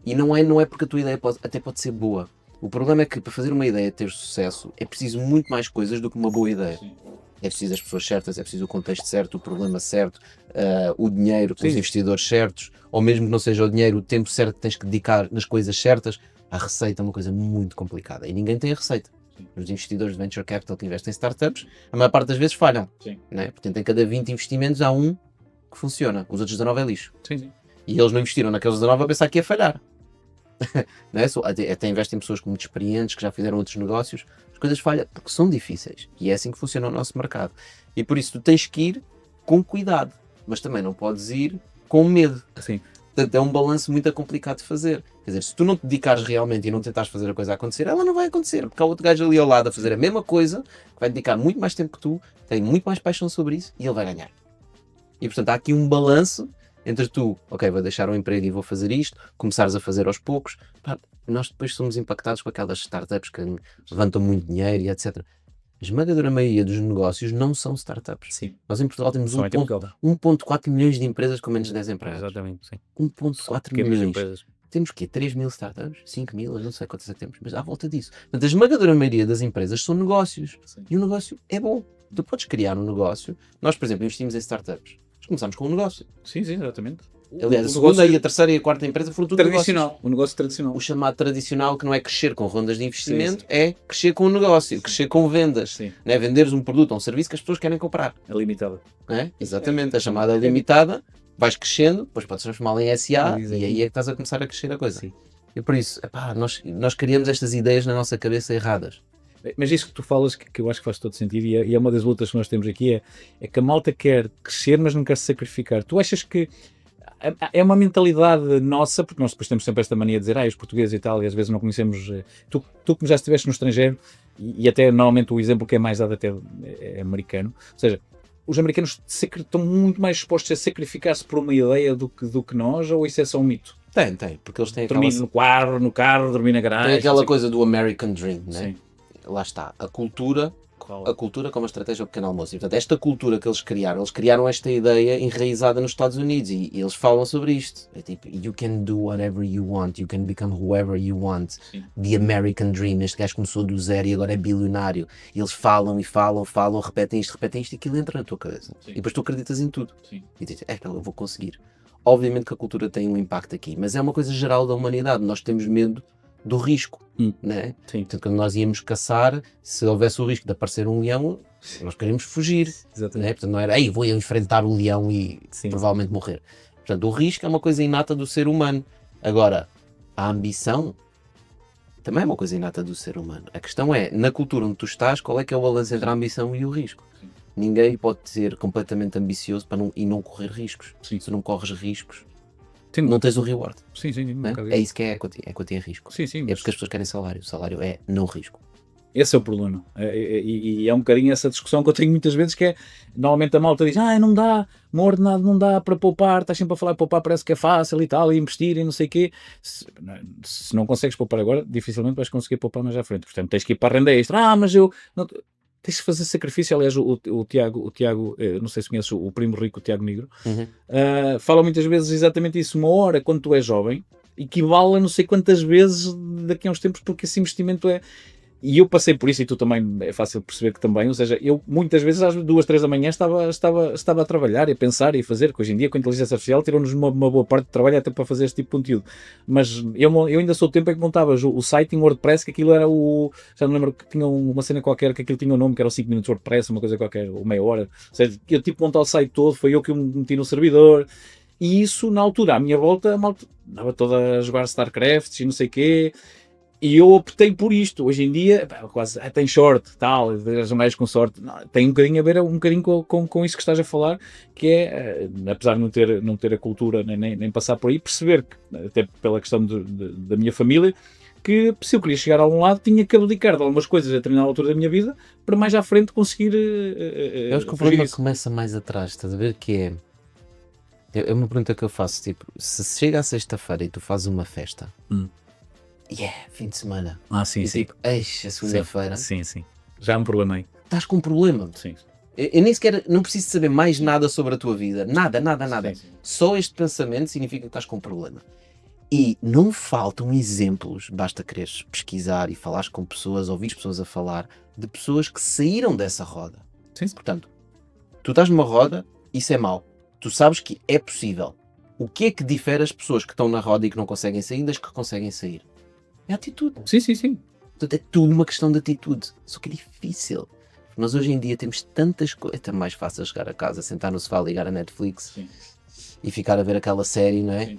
E não é porque a tua ideia até pode ser boa. O problema é que para fazer uma ideia ter sucesso é preciso muito mais coisas do que uma boa ideia. Sim. É preciso as pessoas certas, é preciso o contexto certo, o problema certo, o dinheiro, os investidores certos, ou mesmo que não seja o dinheiro, o tempo certo que tens que dedicar nas coisas certas. A receita é uma coisa muito complicada e ninguém tem a receita. Sim. Os investidores de venture capital que investem em startups, a maior parte das vezes falham. Sim. Né? Portanto, em cada 20 investimentos há um que funciona, os outros 19 é lixo. Sim, sim. E eles não investiram naqueles 19 a pensar que ia falhar. Não é? Até investem em pessoas muito experientes que já fizeram outros negócios. As coisas falham porque são difíceis e é assim que funciona o nosso mercado. E por isso tu tens que ir com cuidado, mas também não podes ir com medo. Sim. Portanto, é um balanço muito complicado de fazer. Quer dizer, se tu não te dedicares realmente e não tentares fazer a coisa acontecer, ela não vai acontecer, porque há outro gajo ali ao lado a fazer a mesma coisa, que vai dedicar muito mais tempo que tu, tem muito mais paixão sobre isso e ele vai ganhar. E portanto há aqui um balanço entre tu, ok, vou deixar o emprego e vou fazer isto, começares a fazer aos poucos. Nós depois somos impactados com aquelas startups que levantam muito dinheiro e etc. A esmagadora maioria dos negócios não são startups. Sim. Nós em Portugal temos 1.4 milhões de empresas com menos de 10 empregados. Exatamente, sim. 1.4 milhões. Temos o quê? 3 mil startups? 5 mil? Eu não sei quantas é que temos, mas à volta disso. Portanto, a esmagadora maioria das empresas são negócios. Sim. E o negócio é bom. Tu podes criar um negócio. Nós, por exemplo, investimos em startups. Nós começámos com um negócio. Sim, exatamente. Aliás, a segunda e a terceira e a quarta empresa foram tudo tradicional. Negócios. O negócio tradicional. O chamado tradicional, que não é crescer com rondas de investimento, é crescer com um negócio, crescer com vendas. Não é venderes um produto ou um serviço que as pessoas querem comprar. É limitada. É? Exatamente. A chamada limitada, vais crescendo, depois podes transformá-la em SA e aí é que estás a começar a crescer a coisa. Sim. E por isso, nós criamos estas ideias na nossa cabeça erradas. Mas isso que tu falas, que eu acho que faz todo sentido, e é uma das lutas que nós temos aqui, é que a malta quer crescer, mas não quer se sacrificar. Tu achas que é uma mentalidade nossa, porque nós depois temos sempre esta mania de dizer, os portugueses e tal, e às vezes não conhecemos, tu que já estiveste no estrangeiro, e até normalmente o exemplo que é mais dado até é americano, ou seja, os americanos estão muito mais dispostos a sacrificar-se por uma ideia do que nós, ou isso é só um mito? Tem, porque eles têm dormir no carro, dormir na garagem. Tem aquela coisa do American Dream, né? Sim. Lá está, a cultura como a estratégia do pequeno almoço. E, portanto, esta cultura que eles criaram esta ideia enraizada nos Estados Unidos e eles falam sobre isto. É tipo, you can do whatever you want, you can become whoever you want. Sim. The American Dream. Este gajo começou do zero e agora é bilionário. E eles falam, repetem isto e aquilo entra na tua cabeça. Sim. E depois tu acreditas em tudo. Sim. E dizes, eu vou conseguir. Obviamente que a cultura tem um impacto aqui, mas é uma coisa geral da humanidade. Nós temos medo do risco, né? Sim. Portanto, quando nós íamos caçar, se houvesse o risco de aparecer um leão, nós queríamos fugir. Né? Portanto, não era, vou enfrentar o leão e provavelmente morrer. Portanto, o risco é uma coisa inata do ser humano. Agora, a ambição também é uma coisa inata do ser humano. A questão é, na cultura onde tu estás, qual é que é o balanço entre a ambição e o risco? Sim. Ninguém pode ser completamente ambicioso e não correr riscos. Sim. Se não corres riscos, não tens o reward. Sim, né? É isso que é equity em risco. Sim, É porque as pessoas querem salário. O salário é não risco. Esse é o problema. E é um bocadinho essa discussão que eu tenho muitas vezes, que é, normalmente a malta diz, não dá, uma ordenado não dá para poupar, estás sempre a falar poupar, parece que é fácil e tal, e investir e não sei o quê. Se não consegues poupar agora, dificilmente vais conseguir poupar mais à frente. Portanto, tens que ir para a renda extra. Mas eu... Não, tens que fazer sacrifício. Aliás, o Tiago, não sei se conheces o primo rico, o Tiago Negro, fala muitas vezes exatamente isso. Uma hora, quando tu és jovem, equivale a não sei quantas vezes daqui a uns tempos, porque esse investimento é... E eu passei por isso, e tu também, é fácil perceber que também, ou seja, eu muitas vezes às 2, 3 da manhã estava a trabalhar e a pensar e a fazer, que hoje em dia com a inteligência artificial tirou-nos uma boa parte de trabalho até para fazer este tipo de conteúdo. Mas eu ainda sou o tempo em que montavas o site em WordPress, que aquilo era já não lembro, que tinha uma cena qualquer, que aquilo tinha um nome, que era o 5 minutos WordPress, uma coisa qualquer, ou meia hora. Ou seja, eu tipo montar o site todo, foi eu que o meti no servidor. E isso, na altura, à minha volta, a malta andava toda a jogar StarCraft e não sei o quê. E eu optei por isto. Hoje em dia, pá, quase, tem short, tal, as mais com sorte. Não, tem um bocadinho a ver com isso que estás a falar, que é, apesar de não ter a cultura nem passar por aí, perceber, que, até pela questão da minha família, que se eu queria chegar a algum lado, tinha que abdicar de algumas coisas a determinada altura da minha vida, para mais à frente conseguir Eu acho que o fugir problema isso. começa mais atrás, estás a ver? Que é uma pergunta que eu faço, tipo, se chega à sexta-feira e tu fazes uma festa, fim de semana, Sim, e tipo, eixa, segunda-feira, Sim. Já é um problema aí. estás com um problema. Sim. Eu nem sequer, não preciso saber mais nada sobre a tua vida, nada. Sim. Só este pensamento significa que estás com um problema. E não faltam exemplos, basta quereres pesquisar e falares com pessoas, ouvires pessoas a falar, de pessoas que saíram dessa roda. Sim. Portanto, tu estás numa roda, isso é mau. Tu sabes que é possível. O que é que difere as pessoas que estão na roda e que não conseguem sair das que conseguem sair? É a atitude. Sim. Portanto, é tudo uma questão de atitude. Só que é difícil. Nós hoje em dia temos tantas coisas. É tão mais fácil chegar a casa, sentar no sofá, ligar a Netflix e ficar a ver aquela série, não é? Sim.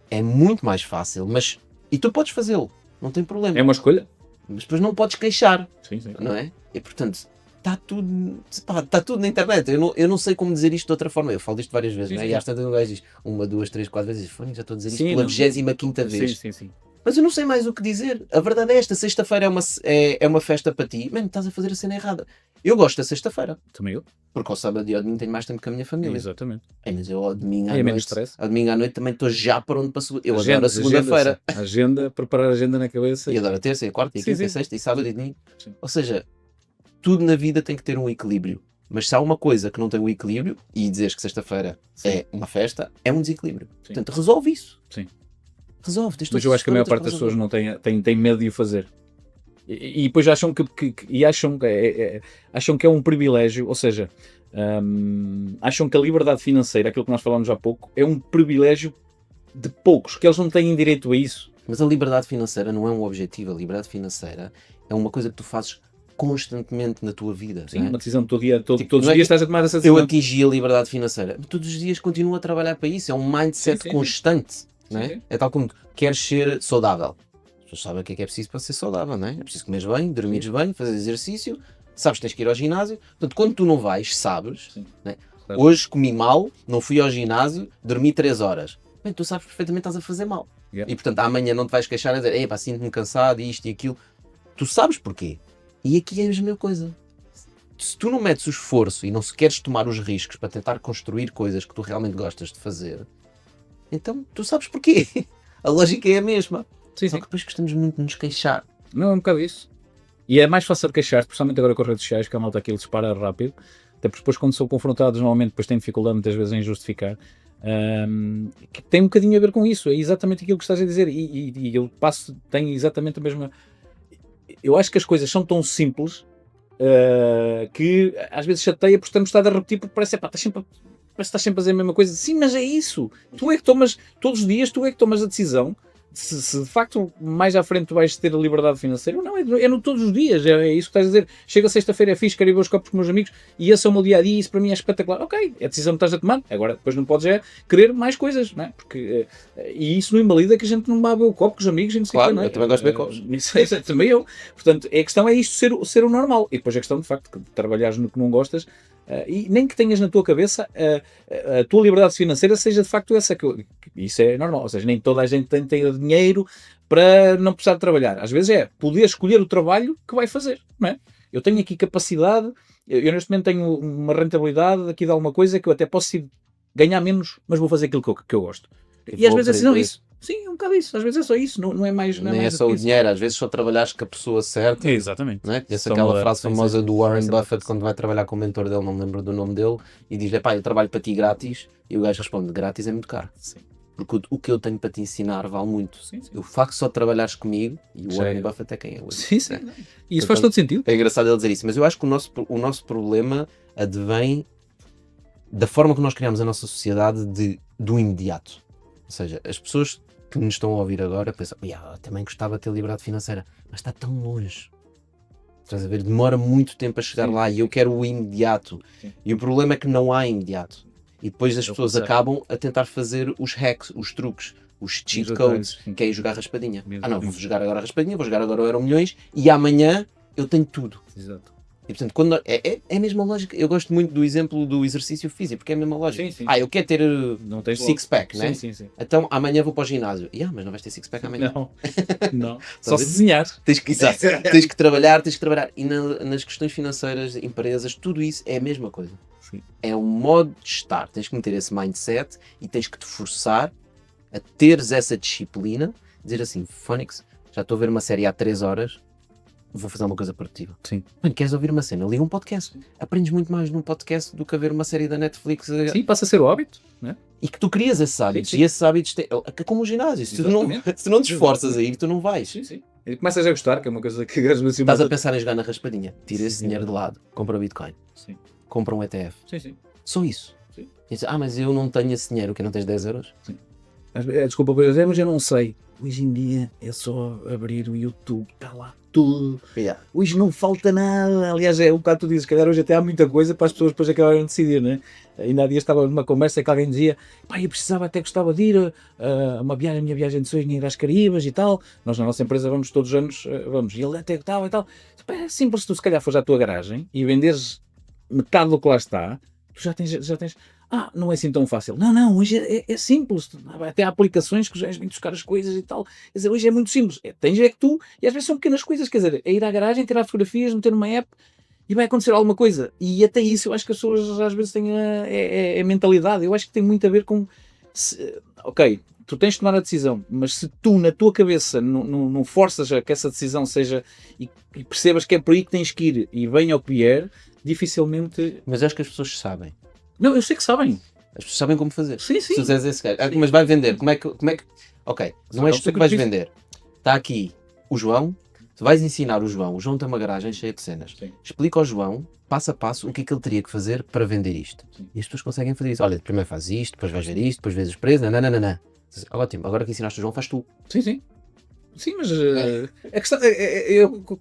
É muito mais fácil, mas... E tu podes fazê-lo, não tem problema. É uma escolha. Mas depois não podes queixar, Sim. não é? E portanto, está tudo na internet. Eu não sei como dizer isto de outra forma. Eu falo disto várias vezes, não é? Sim. E às tantas um gajo diz 1, 2, 3, 4 vezes. Já estou a dizer isto Sim, pela não. 25ª vez. Sim. Mas eu não sei mais o que dizer. A verdade é esta. Sexta-feira é uma festa para ti. Mano, estás a fazer a cena errada. Eu gosto da sexta-feira. Também eu. Porque ao sábado e ao domingo tenho mais tempo com a minha família. Exatamente. Mas eu ao domingo à É menos noite, stress. ao domingo à noite também estou já pronto para segunda. Eu adoro a segunda-feira. Preparar a agenda na cabeça. E adoro a terça, e a quarta, e a quinta, e a sexta, e sábado e domingo. Sim. Ou seja, tudo na vida tem que ter um equilíbrio. Mas se há uma coisa que não tem um equilíbrio, e dizeres que sexta-feira é uma festa, é um desequilíbrio. Sim. Portanto, resolve isso. Sim. Resolve. Mas eu acho que a maior parte das pessoas não tem medo de o fazer. E depois acham acham que é um privilégio, ou seja, acham que a liberdade financeira, aquilo que nós falámos há pouco, é um privilégio de poucos, que eles não têm direito a isso. Mas a liberdade financeira não é um objetivo. A liberdade financeira é uma coisa que tu fazes constantemente na tua vida. Sim, não é? uma decisão todos os não é dias estás a tomar essa Eu decisão. atingi a liberdade financeira. Mas todos os dias continuo a trabalhar para isso. É um mindset Sim. constante. Não é? Sim. É tal como queres ser saudável. As pessoas sabem o que é preciso para ser saudável, não é? É preciso comer bem, dormires bem, fazer exercício, sabes que tens que ir ao ginásio. Portanto, quando tu não vais, sabes, não é? Claro. Hoje comi mal, não fui ao ginásio, dormi 3 horas. Bem, tu sabes perfeitamente que estás a fazer mal. Yeah. E portanto, amanhã não te vais queixar a dizer, ei pá, sinto-me cansado, isto e aquilo. Tu sabes porquê. E aqui é a mesma coisa. Se tu não metes o esforço e não se queres tomar os riscos para tentar construir coisas que tu realmente gostas de fazer, então tu sabes porquê. A lógica é a mesma. Sim. Só que depois gostamos muito de nos queixar. Não, é um bocado isso. E é mais fácil queixar-te, principalmente agora com as redes sociais, que a malta aquilo dispara rápido. Até porque depois, quando são confrontados, normalmente depois têm dificuldade muitas vezes em justificar. Que tem um bocadinho a ver com isso. É exatamente aquilo que estás a dizer. E eu tenho exatamente a mesma. Eu acho que as coisas são tão simples que às vezes chateia porque estamos a repetir, porque parece que estás sempre a dizer a mesma coisa. Sim, mas é isso. Tu é que tomas, todos os dias, tu é que tomas a decisão. Se de facto mais à frente tu vais ter a liberdade financeira, não, é no todos os dias, é isso que estás a dizer. Chega sexta-feira, é fixe, quero ir ver os copos com os meus amigos e esse é o meu dia a dia, isso para mim é espetacular. Ok, é a decisão que estás a tomar, agora depois não podes querer mais coisas, não é? Porque, e isso não invalida que a gente não vá ver o copo com os amigos e não sei Claro, o que, não é? eu também gosto de ver copos. Isso também eu. Portanto, a questão é isto ser o normal. E depois a questão de facto de trabalhares no que não gostas. E nem que tenhas na tua cabeça a tua liberdade financeira seja de facto essa, que isso é normal, ou seja, nem toda a gente tem dinheiro para não precisar de trabalhar. Às vezes é poder escolher o trabalho que vai fazer, não é? Eu tenho aqui capacidade, eu neste momento tenho uma rentabilidade aqui de alguma coisa que eu até posso ganhar menos, mas vou fazer aquilo que eu gosto. E às vezes é assim, não, isso. Sim, é um bocado isso. Às vezes é só isso, não é mais. Nem é só o dinheiro, às vezes só trabalhares com a pessoa certa. Exatamente. Não é? Conhece aquela frase famosa do Warren Buffett quando vai trabalhar com o mentor dele, não me lembro do nome dele, e diz: pá, eu trabalho para ti grátis. E o gajo responde: grátis é muito caro. Sim. Porque o que eu tenho para te ensinar vale muito. Sim. O facto de só trabalhares comigo, e o Warren Buffett é quem é hoje. Sim. E isso faz todo sentido. É engraçado ele dizer isso, mas eu acho que o nosso problema advém da forma que nós criamos a nossa sociedade do imediato. Ou seja, as pessoas que nos estão a ouvir agora pensam, também gostava de ter liberdade financeira, mas está tão longe. Estás a ver? Demora muito tempo a chegar lá e eu quero o imediato. Sim. E o problema é que não há imediato. E depois as pessoas acabam a tentar fazer os hacks, os truques. os cheat Os codes, atalhos, sim. que é ir jogar raspadinha. Mesmo. Não, vou jogar agora a raspadinha, vou jogar agora o Euromilhões e amanhã eu tenho tudo. Exato. E portanto, quando é a mesma lógica. Eu gosto muito do exemplo do exercício físico, porque é a mesma lógica. Sim, sim. Eu quero ter Não tens six-pack, né? Sim. Então amanhã vou para o ginásio. Mas não vais ter six-pack amanhã. Não. Não. Estás a Só se ver? desenhar. Exato. Tens que trabalhar. E nas questões financeiras, empresas, tudo isso é a mesma coisa. Sim. É um modo de estar. Tens que meter esse mindset e tens que te forçar a teres essa disciplina, dizer assim, Fónix, já estou a ver uma série há 3 horas, vou fazer uma coisa produtiva. Sim. Mano, queres ouvir uma cena? Liga um podcast. Aprendes muito mais num podcast do que a ver uma série da Netflix. Sim, passa a ser o hábito, né? E que tu crias esses hábitos. Sim. E esses hábitos é como o ginásio. Se tu não te esforças a ir, tu não vais. Sim. E começas a gostar, que é uma coisa que às Estás a pensar em jogar na raspadinha. Tira esse Sim. dinheiro de lado. Compra Bitcoin. Sim. Compra um ETF. Sim. Só isso. Sim. E diz, mas eu não tenho esse dinheiro. Que não tens 10 euros? Desculpa por dizer, mas eu não sei. Hoje em dia é só abrir o YouTube, está lá tudo. Yeah. Hoje não falta nada. Aliás, é um bocado tu dizes, se calhar hoje até há muita coisa para as pessoas depois acabarem de decidir, né? Ainda há dias estava numa conversa que alguém dizia, pá, eu precisava, até gostava de ir a uma viagem, a minha viagem de sonhos, ir às Caraíbas e tal. Nós na nossa empresa vamos todos os anos, vamos. E ele até gostava e tal. Pá, é simples, se tu se calhar fores à tua garagem e venderes metade do que lá está, tu já tens. Não é assim tão fácil. Não, hoje é simples. Até há aplicações que já vêm buscar as coisas e tal. Quer dizer, hoje é muito simples. Tens que tu, e às vezes são pequenas coisas, quer dizer, é ir à garagem, tirar fotografias, meter numa app e vai acontecer alguma coisa. E até isso eu acho que as pessoas às vezes têm a mentalidade. Eu acho que tem muito a ver com. Ok, tu tens de tomar a decisão, mas se tu na tua cabeça não forças a que essa decisão seja e percebas que é por aí que tens que ir e venha o que vier, dificilmente. Mas acho que as pessoas sabem. Não, eu sei que sabem. As pessoas sabem como fazer. Sim. Se tu fizeres esse gajo. Mas vai vender. Como é que. Ok, não és tu que vais vender. Está aqui o João. Tu vais ensinar o João. O João tem uma garagem cheia de cenas. Sim. Explica ao João, passo a passo, o que é que ele teria que fazer para vender isto. Sim. E as pessoas conseguem fazer isso. Olha, primeiro faz isto, depois vais ver isto, depois vês os preços. Não. Ótimo, agora que ensinaste o João, faz tu. Sim, mas a questão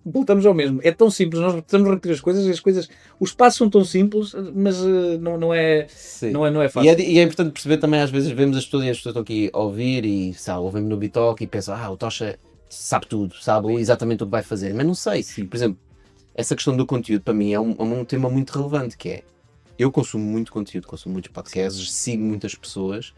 voltamos ao mesmo. É tão simples, nós estamos a repetir as coisas e as coisas, os passos são tão simples, mas não é fácil. E é importante perceber também, às vezes vemos as pessoas e as pessoas estão aqui a ouvir e ouvem-me no Bitalk e pensam, o Tocha sabe tudo, sabe exatamente o que vai fazer, mas não sei. Sim. Por exemplo, essa questão do conteúdo para mim é um tema muito relevante, que é, eu consumo muito conteúdo, consumo muitos podcasts, sigo muitas pessoas,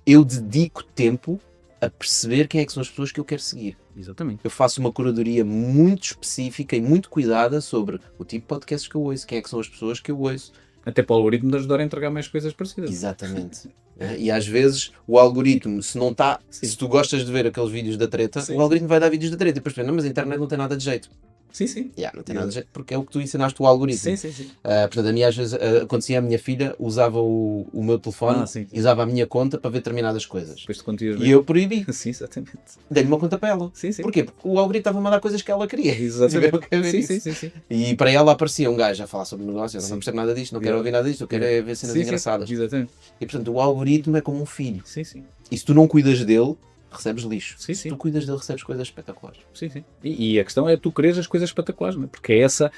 eu dedico tempo a perceber quem é que são as pessoas que eu quero seguir. Exatamente. Eu faço uma curadoria muito específica e muito cuidada sobre o tipo de podcasts que eu ouço, quem é que são as pessoas que eu ouço. Até para o algoritmo de ajudar a entregar mais coisas parecidas. Exatamente. E às vezes o algoritmo, se não está, Sim. se tu gostas de ver aqueles vídeos da treta, Sim. o algoritmo vai dar vídeos da treta e depois pensa, não, mas a internet não tem nada de jeito. Sim. Não tem nada de jeito porque é o que tu ensinaste o algoritmo. Sim. Portanto, a mim às vezes acontecia, a minha filha usava o meu telefone e usava a minha conta para ver determinadas coisas. Depois de contigo. E eu proibi. Sim, exatamente. Dei-lhe uma conta para ela. Sim. Porquê? Porque o algoritmo estava a mandar coisas que ela queria. Exatamente. Sim. E para ela aparecia um gajo a falar sobre negócio, eu não percebo nada disto, não quero ouvir nada disto, eu quero ver cenas engraçadas. Exatamente. E portanto o algoritmo é como um filho. Sim. E se tu não cuidas dele, recebes lixo. Sim. Se tu cuidas dele, recebes coisas espetaculares. Sim. E a questão é tu queres as coisas espetaculares, não é? Porque é essa.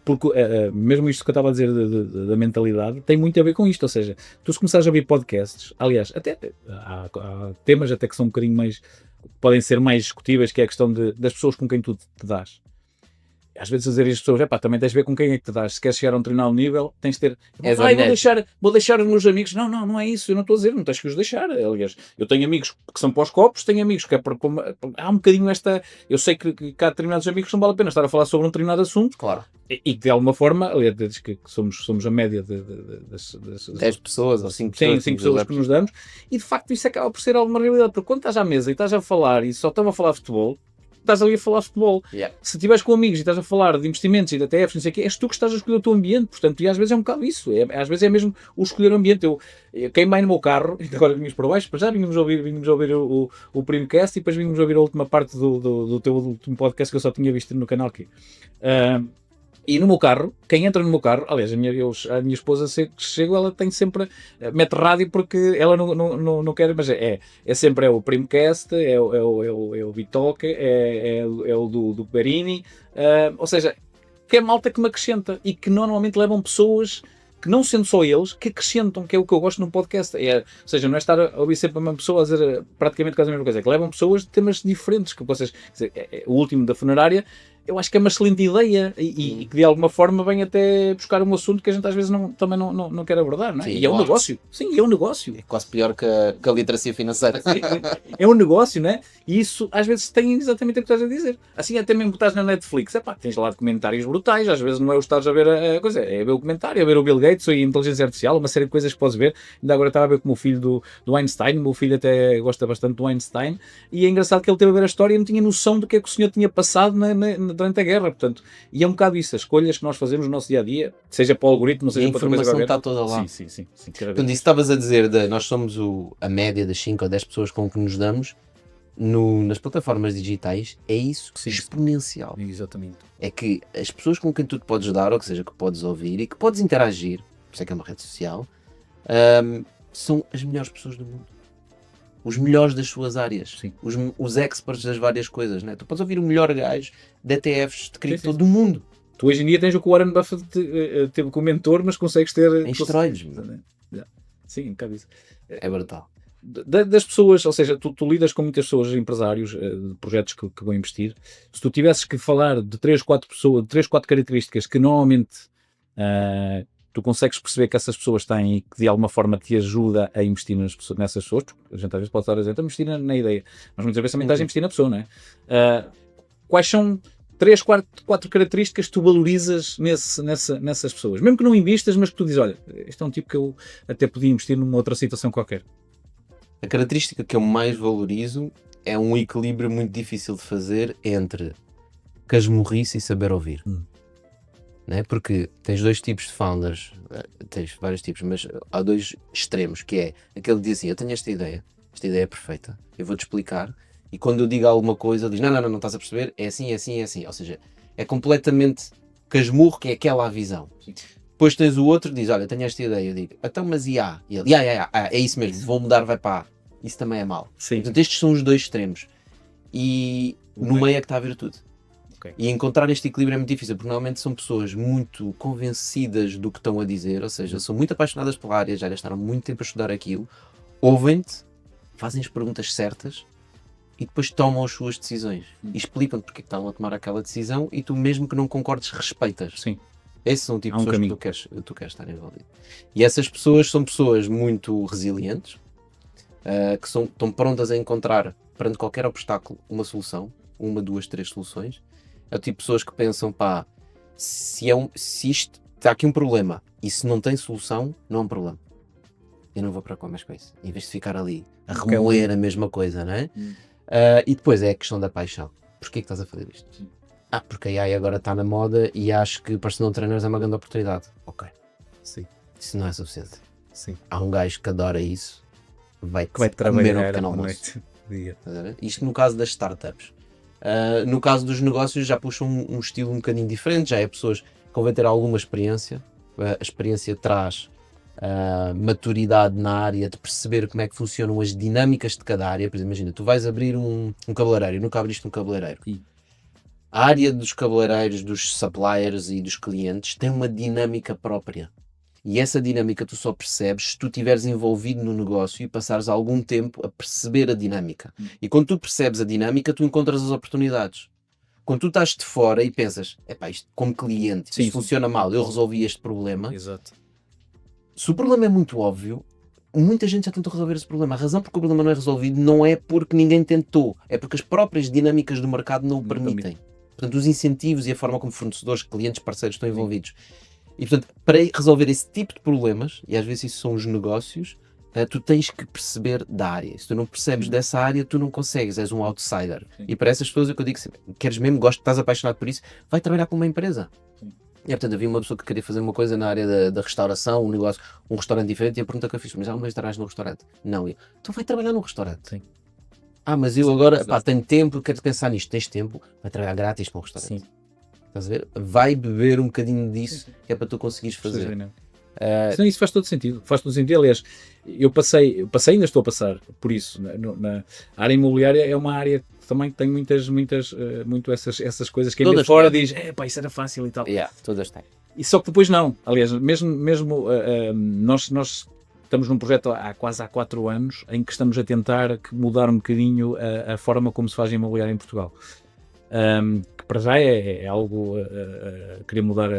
Porque mesmo isto que eu estava a dizer da mentalidade tem muito a ver com isto. Ou seja, tu se começares a ouvir podcasts, aliás, até há temas até que são um bocadinho mais. Podem ser mais discutíveis, que é a questão das pessoas com quem tu te dás. Às vezes dizer as pessoas, também tens de ver com quem é que te dás. Se queres chegar a um determinado nível, tens de ter. Vou deixar os meus amigos. Não é isso. Eu não estou a dizer, não tens que os deixar. Aliás, eu tenho amigos que são para os copos, tenho amigos que é para. Há um bocadinho esta. Eu sei que há determinados amigos que não vale a pena estar a falar sobre um determinado assunto. Claro. E de alguma forma, aliás, desde que somos a média das 10 pessoas ou 5 pessoas. 5 pessoas que nos damos, e de facto isso acaba por ser alguma realidade. Porque quando estás à mesa e estás a falar e só estão a falar de futebol, estás ali a falar de futebol. Yeah. Se estiveres com amigos e estás a falar de investimentos e de ETFs, não sei o quê, és tu que estás a escolher o teu ambiente, portanto, e às vezes é um bocado isso, às vezes é mesmo o escolher o ambiente. Quem vai no meu carro, e agora vimos para baixo, para já vimos ouvir o Primecast e depois vimos ouvir a última parte do teu último podcast que eu só tinha visto no canal aqui. E no meu carro, quem entra no meu carro, aliás, a minha esposa, chego, ela tem sempre, mete rádio porque ela não quer, mas é sempre o Primecast, é o Bitalk, é o do Perini, ou seja, que é malta que me acrescenta e que normalmente levam pessoas que não sendo só eles, que acrescentam, que é o que eu gosto num podcast. Ou seja, não é estar a ouvir sempre a mesma pessoa a dizer praticamente quase a mesma coisa, é que levam pessoas de temas diferentes, que vocês, quer dizer, o último da funerária, eu acho que é uma excelente ideia e que de alguma forma vem até buscar um assunto que a gente às vezes também não quer abordar, não é? Sim, E é um negócio. Sim, é um negócio. É quase pior que a literacia financeira. É um negócio, não é? E isso às vezes tem exatamente o que estás a dizer. Assim, até mesmo estás na Netflix, tens lá documentários brutais, às vezes não é o que estás a ver a coisa, é ver o comentário, é ver o Bill Gates, a inteligência artificial, uma série de coisas que podes ver. Ainda agora estava a ver como o filho do Einstein, o meu filho até gosta bastante do Einstein, e é engraçado que ele teve a ver a história e não tinha noção do que é que o senhor tinha passado durante a guerra, portanto, e é um bocado isso, as escolhas que nós fazemos no nosso dia-a-dia, seja para o algoritmo, seja para outra coisa qualquer. A informação está toda lá. Sim. Portanto, isso estavas a dizer, nós somos a média das 5 ou 10 pessoas com que nos damos nas plataformas digitais, é isso exponencial. Exatamente. É que as pessoas com quem tu te podes dar, ou que seja, que podes ouvir e que podes interagir, por isso é que é uma rede social, são as melhores pessoas do mundo. Os melhores das suas áreas. Sim. Os experts das várias coisas, né? Tu podes ouvir o melhor gajo de ETFs de cripto do mundo. Tu hoje em dia tens o que o Warren Buffett teve como mentor, mas consegues ter... Em esteroides. Sim, um bocado isso. É brutal. Das pessoas, ou seja, tu lidas com muitas pessoas, empresários, de projetos que vão investir. Se tu tivesses que falar de 3, 4 pessoas, 3, 4 características que normalmente tu consegues perceber que essas pessoas têm e que de alguma forma te ajuda a investir nessas pessoas, porque a gente às vezes pode estar a dizer, estamos a investir na ideia, mas muitas vezes também estás a investir na pessoa, não é? Quais são 3, 4 características que tu valorizas nessas pessoas? Mesmo que não investas, mas que tu dizes, olha, este é um tipo que eu até podia investir numa outra situação qualquer. A característica que eu mais valorizo é um equilíbrio muito difícil de fazer entre casmurrice e saber ouvir. Não é? Porque tens dois tipos de founders, tens vários tipos, mas há dois extremos, que é aquele que diz assim, eu tenho esta ideia é perfeita, eu vou-te explicar, e quando eu digo alguma coisa, ele diz, não estás a perceber, é assim, ou seja, é completamente casmurro, que é aquela a visão. Sim. Depois tens o outro que diz, olha, tenho esta ideia, eu digo, então mas e há? E ele, é isso mesmo, vou mudar, vai para A. Isso também é mau. Sim. Portanto, estes são os dois extremos. E no meio é que está a virtude. Okay. E encontrar este equilíbrio é muito difícil, porque normalmente são pessoas muito convencidas do que estão a dizer, ou seja, são muito apaixonadas pela área, já gastaram muito tempo a estudar aquilo, ouvem-te, fazem as perguntas certas e depois tomam as suas decisões. E explicam-te porque é que estão a tomar aquela decisão e tu, mesmo que não concordes, respeitas. Sim. Esses são o tipo de pessoas que tu queres estar envolvido. E essas pessoas são pessoas muito resilientes, que estão prontas a encontrar, perante qualquer obstáculo, uma solução, 1, 2, 3 soluções. É o tipo de pessoas que pensam, se isto está aqui um problema e se não tem solução, não é um problema. Eu não vou para mais com isso. Em vez de ficar ali a remoer a mesma coisa, não é? E depois é a questão da paixão. Porquê que estás a fazer isto? Sim. Porque a AI agora está na moda e acho que personal trainers é uma grande oportunidade. Ok. Sim. Isso não é suficiente. Sim. Há um gajo que adora isso, vai trabalhar um pequeno almoço. Dia. Isto no caso das startups. No caso dos negócios já puxam um estilo um bocadinho diferente, já é pessoas que convém ter alguma experiência. A experiência traz maturidade na área de perceber como é que funcionam as dinâmicas de cada área. Por exemplo, imagina, tu vais abrir um cabeleireiro, nunca abriste um cabeleireiro. Sim. A área dos cabeleireiros, dos suppliers e dos clientes tem uma dinâmica própria. E essa dinâmica tu só percebes se tu estiveres envolvido no negócio e passares algum tempo a perceber a dinâmica. E quando tu percebes a dinâmica, tu encontras as oportunidades. Quando tu estás de fora e pensas, isto como cliente, isto funciona mal, eu resolvi este problema. Exato. Se o problema é muito óbvio, muita gente já tentou resolver esse problema. A razão porque o problema não é resolvido não é porque ninguém tentou, é porque as próprias dinâmicas do mercado não o permitem. Portanto, os incentivos e a forma como fornecedores, clientes, parceiros estão envolvidos. E, portanto, para resolver esse tipo de problemas, e às vezes isso são os negócios, tu tens que perceber da área. Se tu não percebes dessa área, tu não consegues, és um outsider. Sim. E para essas pessoas, o que eu digo, queres mesmo, estás apaixonado por isso, vai trabalhar com uma empresa. Sim. E, portanto, havia uma pessoa que queria fazer uma coisa na área da restauração, um negócio, um restaurante diferente, e a pergunta que eu fiz, mas alguma vez estarás num restaurante? Não. Então vai trabalhar num restaurante. Sim. Mas eu agora, tenho tempo, quero pensar nisto. Tens tempo, vai trabalhar grátis para um restaurante. Sim. Estás a ver? Vai beber um bocadinho disso, que é para tu conseguires fazer. Isso faz todo sentido. Faz todo sentido. Aliás, eu passei, ainda estou a passar por isso. Na área imobiliária é uma área que também tem muito essas coisas que ainda fora diz, isso era fácil e tal. Todas têm. E só que depois não. Aliás, mesmo nós estamos num projeto quase há 4 anos em que estamos a tentar mudar um bocadinho a forma como se faz imobiliário em Portugal. Que para já é algo querer mudar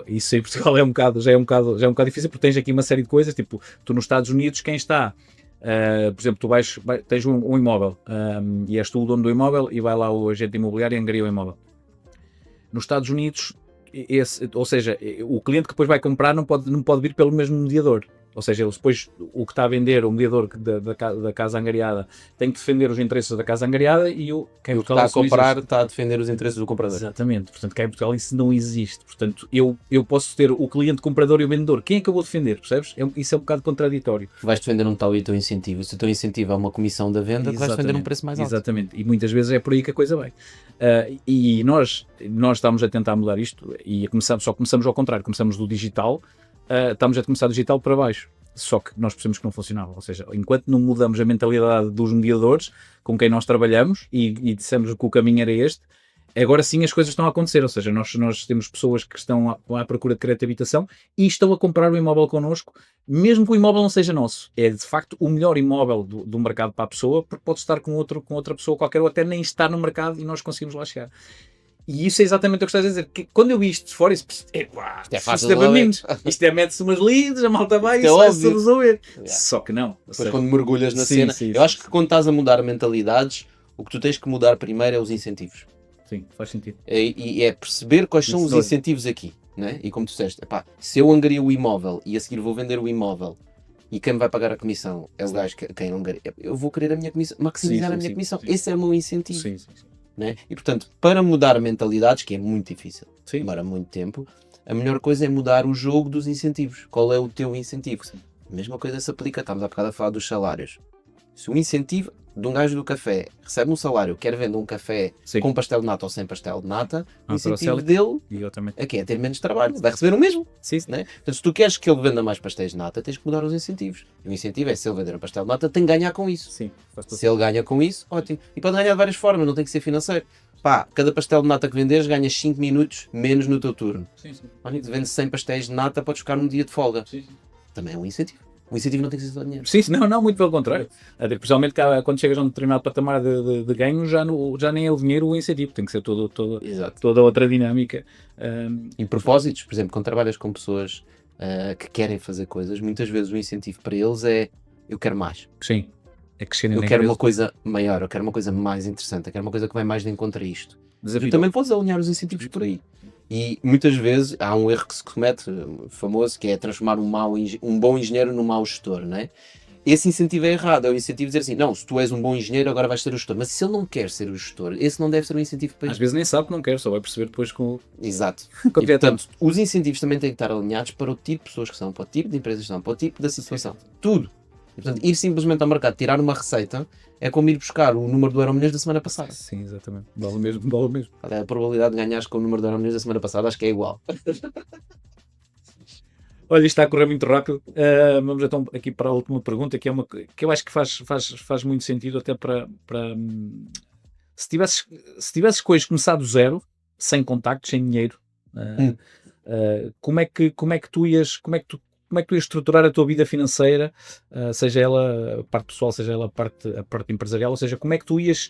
isso em Portugal já é um bocado difícil, porque tens aqui uma série de coisas, tipo, tu nos Estados Unidos, quem está, por exemplo, tens um imóvel, e és tu o dono do imóvel e vai lá o agente imobiliário e angria o imóvel. Nos Estados Unidos, ou seja, o cliente que depois vai comprar não pode vir pelo mesmo mediador. Ou seja, ele depois, o que está a vender, o mediador da casa angariada, tem que defender os interesses da casa angariada e quem O que está a comprar está a defender os interesses do comprador. Exatamente. Portanto, cá em Portugal isso não existe. Portanto, eu posso ter o cliente comprador e o vendedor. Quem é que eu vou defender? Percebes? Isso é um bocado contraditório. Vais defender um tal e o teu incentivo. Se o teu incentivo é uma comissão da venda, vais defender um preço mais alto. Exatamente. E muitas vezes é por aí que a coisa vai. E nós estamos a tentar mudar isto e só começamos ao contrário. Começamos do digital. Estamos a começar digital para baixo, só que nós percebemos que não funcionava, ou seja, enquanto não mudamos a mentalidade dos mediadores com quem nós trabalhamos e dissemos que o caminho era este, agora sim as coisas estão a acontecer, ou seja, nós temos pessoas que estão à procura de crédito de habitação e estão a comprar o imóvel connosco, mesmo que o imóvel não seja nosso, é de facto o melhor imóvel do mercado para a pessoa, porque pode estar com outra pessoa qualquer ou até nem estar no mercado e nós conseguimos lá chegar. E isso é exatamente o que estás a dizer. Que quando eu vi isto de fora, isto é fácil de resolver. Isto é mete-se umas leads, a malta vai e isso vai-se resolver. Só que não. Depois quando mergulhas na cena, eu acho que quando estás a mudar mentalidades, o que tu tens que mudar primeiro é os incentivos. Sim, faz sentido. E é perceber quais são os incentivos aqui. Né? E como tu disseste, se eu angario o imóvel e a seguir vou vender o imóvel e quem me vai pagar a comissão é o gajo quem angaria, eu vou querer a minha comissão, maximizar a minha comissão. Sim. Esse é o meu incentivo. Sim. Né? E portanto, para mudar mentalidades, que é muito difícil, sim, demora muito tempo, a melhor coisa é mudar o jogo dos incentivos. Qual é o teu incentivo? Sim. A mesma coisa se aplica, estamos há bocado a falar dos salários. Se o incentivo de um gajo do café recebe um salário, quer vender um café com pastel de nata ou sem pastel de nata, o incentivo dele é ter menos trabalho, vai receber o mesmo. Sim. Né? Portanto, se tu queres que ele venda mais pastéis de nata, tens que mudar os incentivos. E o incentivo é, se ele vender um pastel de nata, tem que ganhar com isso. Sim, se ele ganha com isso, ótimo. E pode ganhar de várias formas, não tem que ser financeiro. Cada pastel de nata que venderes ganhas 5 minutos menos no teu turno. Sim. Olha, se vendes 100 pastéis de nata, podes ficar num dia de folga. Sim. Também é um incentivo. O incentivo não tem que ser só dinheiro. Sim, não, muito pelo contrário. Principalmente quando chegas a um determinado patamar de ganho, já nem é o dinheiro o incentivo, tem que ser toda outra dinâmica. Em propósitos, por exemplo, quando trabalhas com pessoas que querem fazer coisas, muitas vezes o incentivo para eles é eu quero mais. Sim. Eu quero uma coisa maior, eu quero uma coisa mais interessante, eu quero uma coisa que vai mais de encontro a isto. Tu também podes alinhar os incentivos por aí. E muitas vezes há um erro que se comete, famoso, que é transformar um bom engenheiro num mau gestor, não é? Esse incentivo é errado, é o incentivo dizer assim, não, se tu és um bom engenheiro agora vais ser o gestor, mas se ele não quer ser o gestor, esse não deve ser um incentivo para ele. Às vezes nem sabe que não quer, só vai perceber depois com... Exato. E, portanto, os incentivos também têm que estar alinhados para o tipo de pessoas que são, para o tipo de empresas que são, para o tipo da situação. Sim. Tudo. E, portanto, ir simplesmente ao mercado, tirar uma receita, é como ir buscar o número do Euromilhões da semana passada. Sim, exatamente. Vale o mesmo. A probabilidade de ganhares com o número do Euromilhões da semana passada acho que é igual. Olha, isto está a correr muito rápido. Vamos então aqui para a última pergunta, que é uma que eu acho que faz muito sentido até para se tivesses hoje começado do zero, sem contactos, sem dinheiro, como é que tu ias estruturar a tua vida financeira, seja ela a parte pessoal, seja ela a parte empresarial, ou seja, como é que tu ias,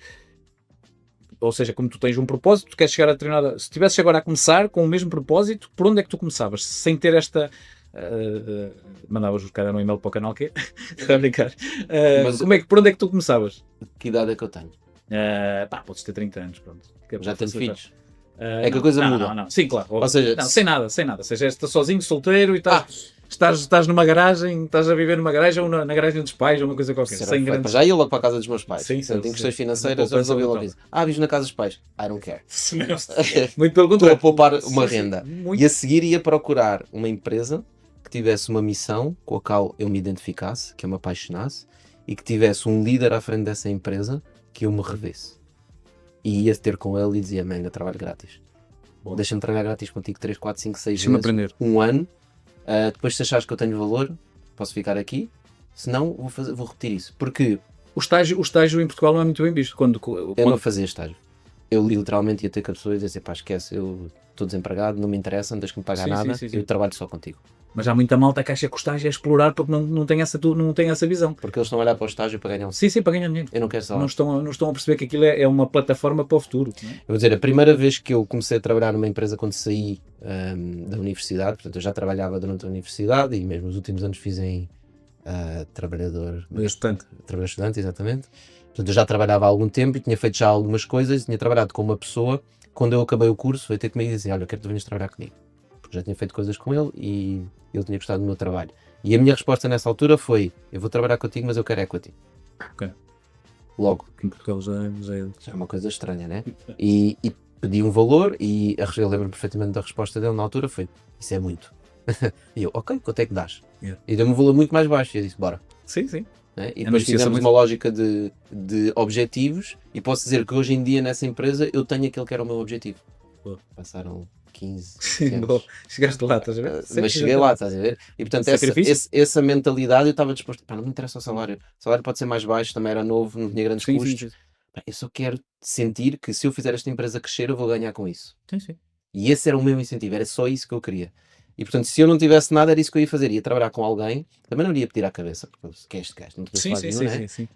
ou seja, como tu tens um propósito, tu queres chegar a determinada, se estivesses agora a começar com o mesmo propósito, por onde é que tu começavas? Sem ter esta... mandavas buscar no e-mail para o canal que é? Está a brincar. Por onde é que tu começavas? Que idade é que eu tenho? Podes ter 30 anos, pronto. Já tenho filhos? É que a coisa muda. Não. Sim, claro. Ou seja, sem nada. Ou seja, estás sozinho, solteiro e estás numa garagem, estás a viver numa garagem ou na garagem dos pais ou uma coisa qualquer. Sem grandes... Já ia logo para a casa dos meus pais. Sim, tenho questões financeiras, eu resolvi logo isso. Vives na casa dos pais. I don't care. Muito pelo contrário. Estou a poupar uma renda. E a seguir ia procurar uma empresa que tivesse uma missão com a qual eu me identificasse, que eu me apaixonasse, e que tivesse um líder à frente dessa empresa que eu me revesse. E ia ter com ele e dizia, eu trabalho grátis. Deixa-me trabalhar grátis contigo 3, 4, 5, 6 vezes, aprender. Um ano. Depois se achares que eu tenho valor, posso ficar aqui. Se não, vou repetir isso. Porque o estágio em Portugal não é muito bem visto. Eu não fazia estágio. Eu literalmente ia ter com a pessoa e dizer, esquece, eu estou desempregado, não me interessa, não tens que me pagar Sim, nada, sim, sim, sim. eu trabalho só contigo. Mas há muita malta que acha que o estágio é explorar porque não tem essa visão. Porque eles estão a olhar para o estágio para ganhar um. Sim, para ganhar dinheiro. Eu não quero salário. Não estão a perceber que aquilo é uma plataforma para o futuro. Não é? Eu vou dizer, a primeira vez que eu comecei a trabalhar numa empresa quando saí da universidade, portanto eu já trabalhava durante a universidade e mesmo os últimos anos fiz em trabalhador estudante, exatamente. Portanto eu já trabalhava há algum tempo e tinha feito já algumas coisas, tinha trabalhado com uma pessoa, quando eu acabei o curso veio ter comigo e disse, olha, eu quero que tu venhas trabalhar comigo. Porque já tinha feito coisas com ele e ele tinha gostado do meu trabalho. E a minha resposta nessa altura foi, eu vou trabalhar contigo, mas eu quero equity. Ok. Logo. Que em Portugal já é uma coisa estranha, né? E pedi um valor e eu lembro-me perfeitamente da resposta dele na altura, foi, isso é muito. E eu, ok, quanto é que dás? Yeah. E deu-me um valor muito mais baixo e eu disse, bora. Sim. Né? E depois fizemos uma lógica de objetivos e posso dizer que hoje em dia nessa empresa eu tenho aquele que era o meu objetivo. Passaram 15 anos. Chegaste lá, estás a ver? Mas cheguei lá, estás a ver? E portanto essa mentalidade eu estava disposto, não me interessa o salário pode ser mais baixo, também era novo, não tinha grandes custos. Sim. Eu só quero sentir que se eu fizer esta empresa crescer eu vou ganhar com isso. Sim. E esse era o meu incentivo, era só isso que eu queria. E portanto, se eu não tivesse nada, era isso que eu ia fazer. Ia trabalhar com alguém, também não iria pedir à cabeça, porque que é este gajo, não tinha falado nenhum, Sim.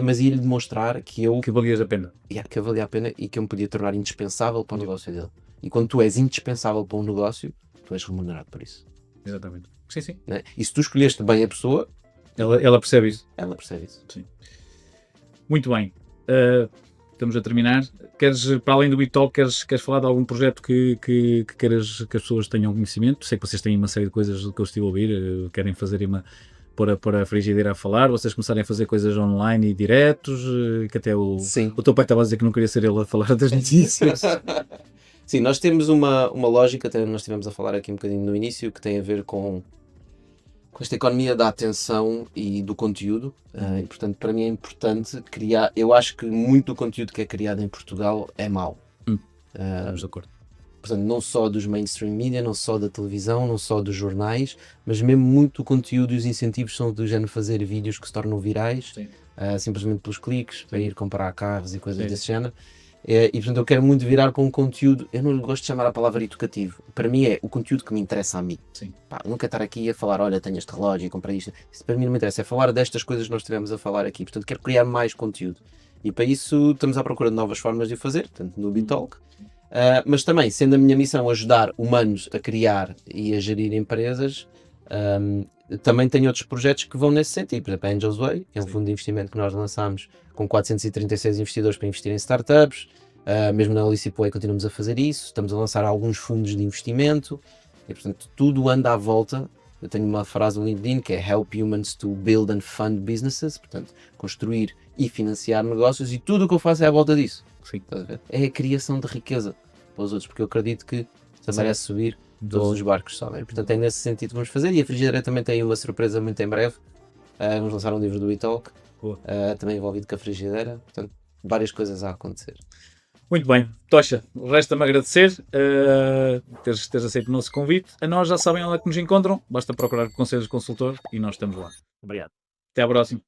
mas ia-lhe demonstrar que eu... Que valias a pena. Que valia a pena e que eu me podia tornar indispensável para o negócio dele. E quando tu és indispensável para um negócio, tu és remunerado por isso. Exatamente. Sim. Né? E se tu escolheste bem a pessoa... Ela percebe isso. Ela percebe isso. Sim. Muito bem. Estamos a terminar. Para além do BeTalk, queres falar de algum projeto que queiras que as pessoas tenham conhecimento? Sei que vocês têm uma série de coisas que eu estive a ouvir, querem fazer pôr a frigideira a falar, vocês começarem a fazer coisas online e diretos, que até o teu pai estava a dizer que não queria ser ele a falar das notícias. Sim, nós temos uma lógica, até nós estivemos a falar aqui um bocadinho no início, que tem a ver com esta economia da atenção e do conteúdo, e portanto para mim é importante criar, eu acho que muito do conteúdo que é criado em Portugal é mau. Estamos de acordo. Portanto, não só dos mainstream media, não só da televisão, não só dos jornais, mas mesmo muito do conteúdo e os incentivos são do género fazer vídeos que se tornam virais, simplesmente pelos cliques, para ir comprar carros e coisas desse género. E portanto eu quero muito virar para um conteúdo, eu não gosto de chamar a palavra educativo, para mim é o conteúdo que me interessa a mim. Eu nunca estar aqui a falar, olha, tenho este relógio e comprei isto, isso para mim não me interessa, é falar destas coisas que nós estivemos a falar aqui, portanto quero criar mais conteúdo e para isso estamos à procura de novas formas de o fazer, portanto no BeTalk, mas também sendo a minha missão ajudar humanos a criar e a gerir empresas, também tenho outros projetos que vão nesse sentido, por exemplo a Angels Way, que é um fundo de investimento que nós lançámos com 436 investidores para investir em startups, mesmo na Licipway continuamos a fazer isso, estamos a lançar alguns fundos de investimento e portanto tudo anda à volta. Eu tenho uma frase no LinkedIn que é Help Humans to Build and Fund Businesses, portanto construir e financiar negócios, e tudo o que eu faço é à volta disso. É a criação de riqueza para os outros, porque eu acredito que se merece subir, todos os barcos sobem. Portanto é nesse sentido que vamos fazer, e a Frigideira também tem uma surpresa muito em breve. Vamos lançar um livro do BeTalk, também envolvido com a Frigideira, portanto várias coisas a acontecer. Muito bem, Tocha, resta-me agradecer teres aceito o nosso convite. A nós já sabem onde é que nos encontram, basta procurar Conselhos Consultor e nós estamos lá. Obrigado. Até à próxima.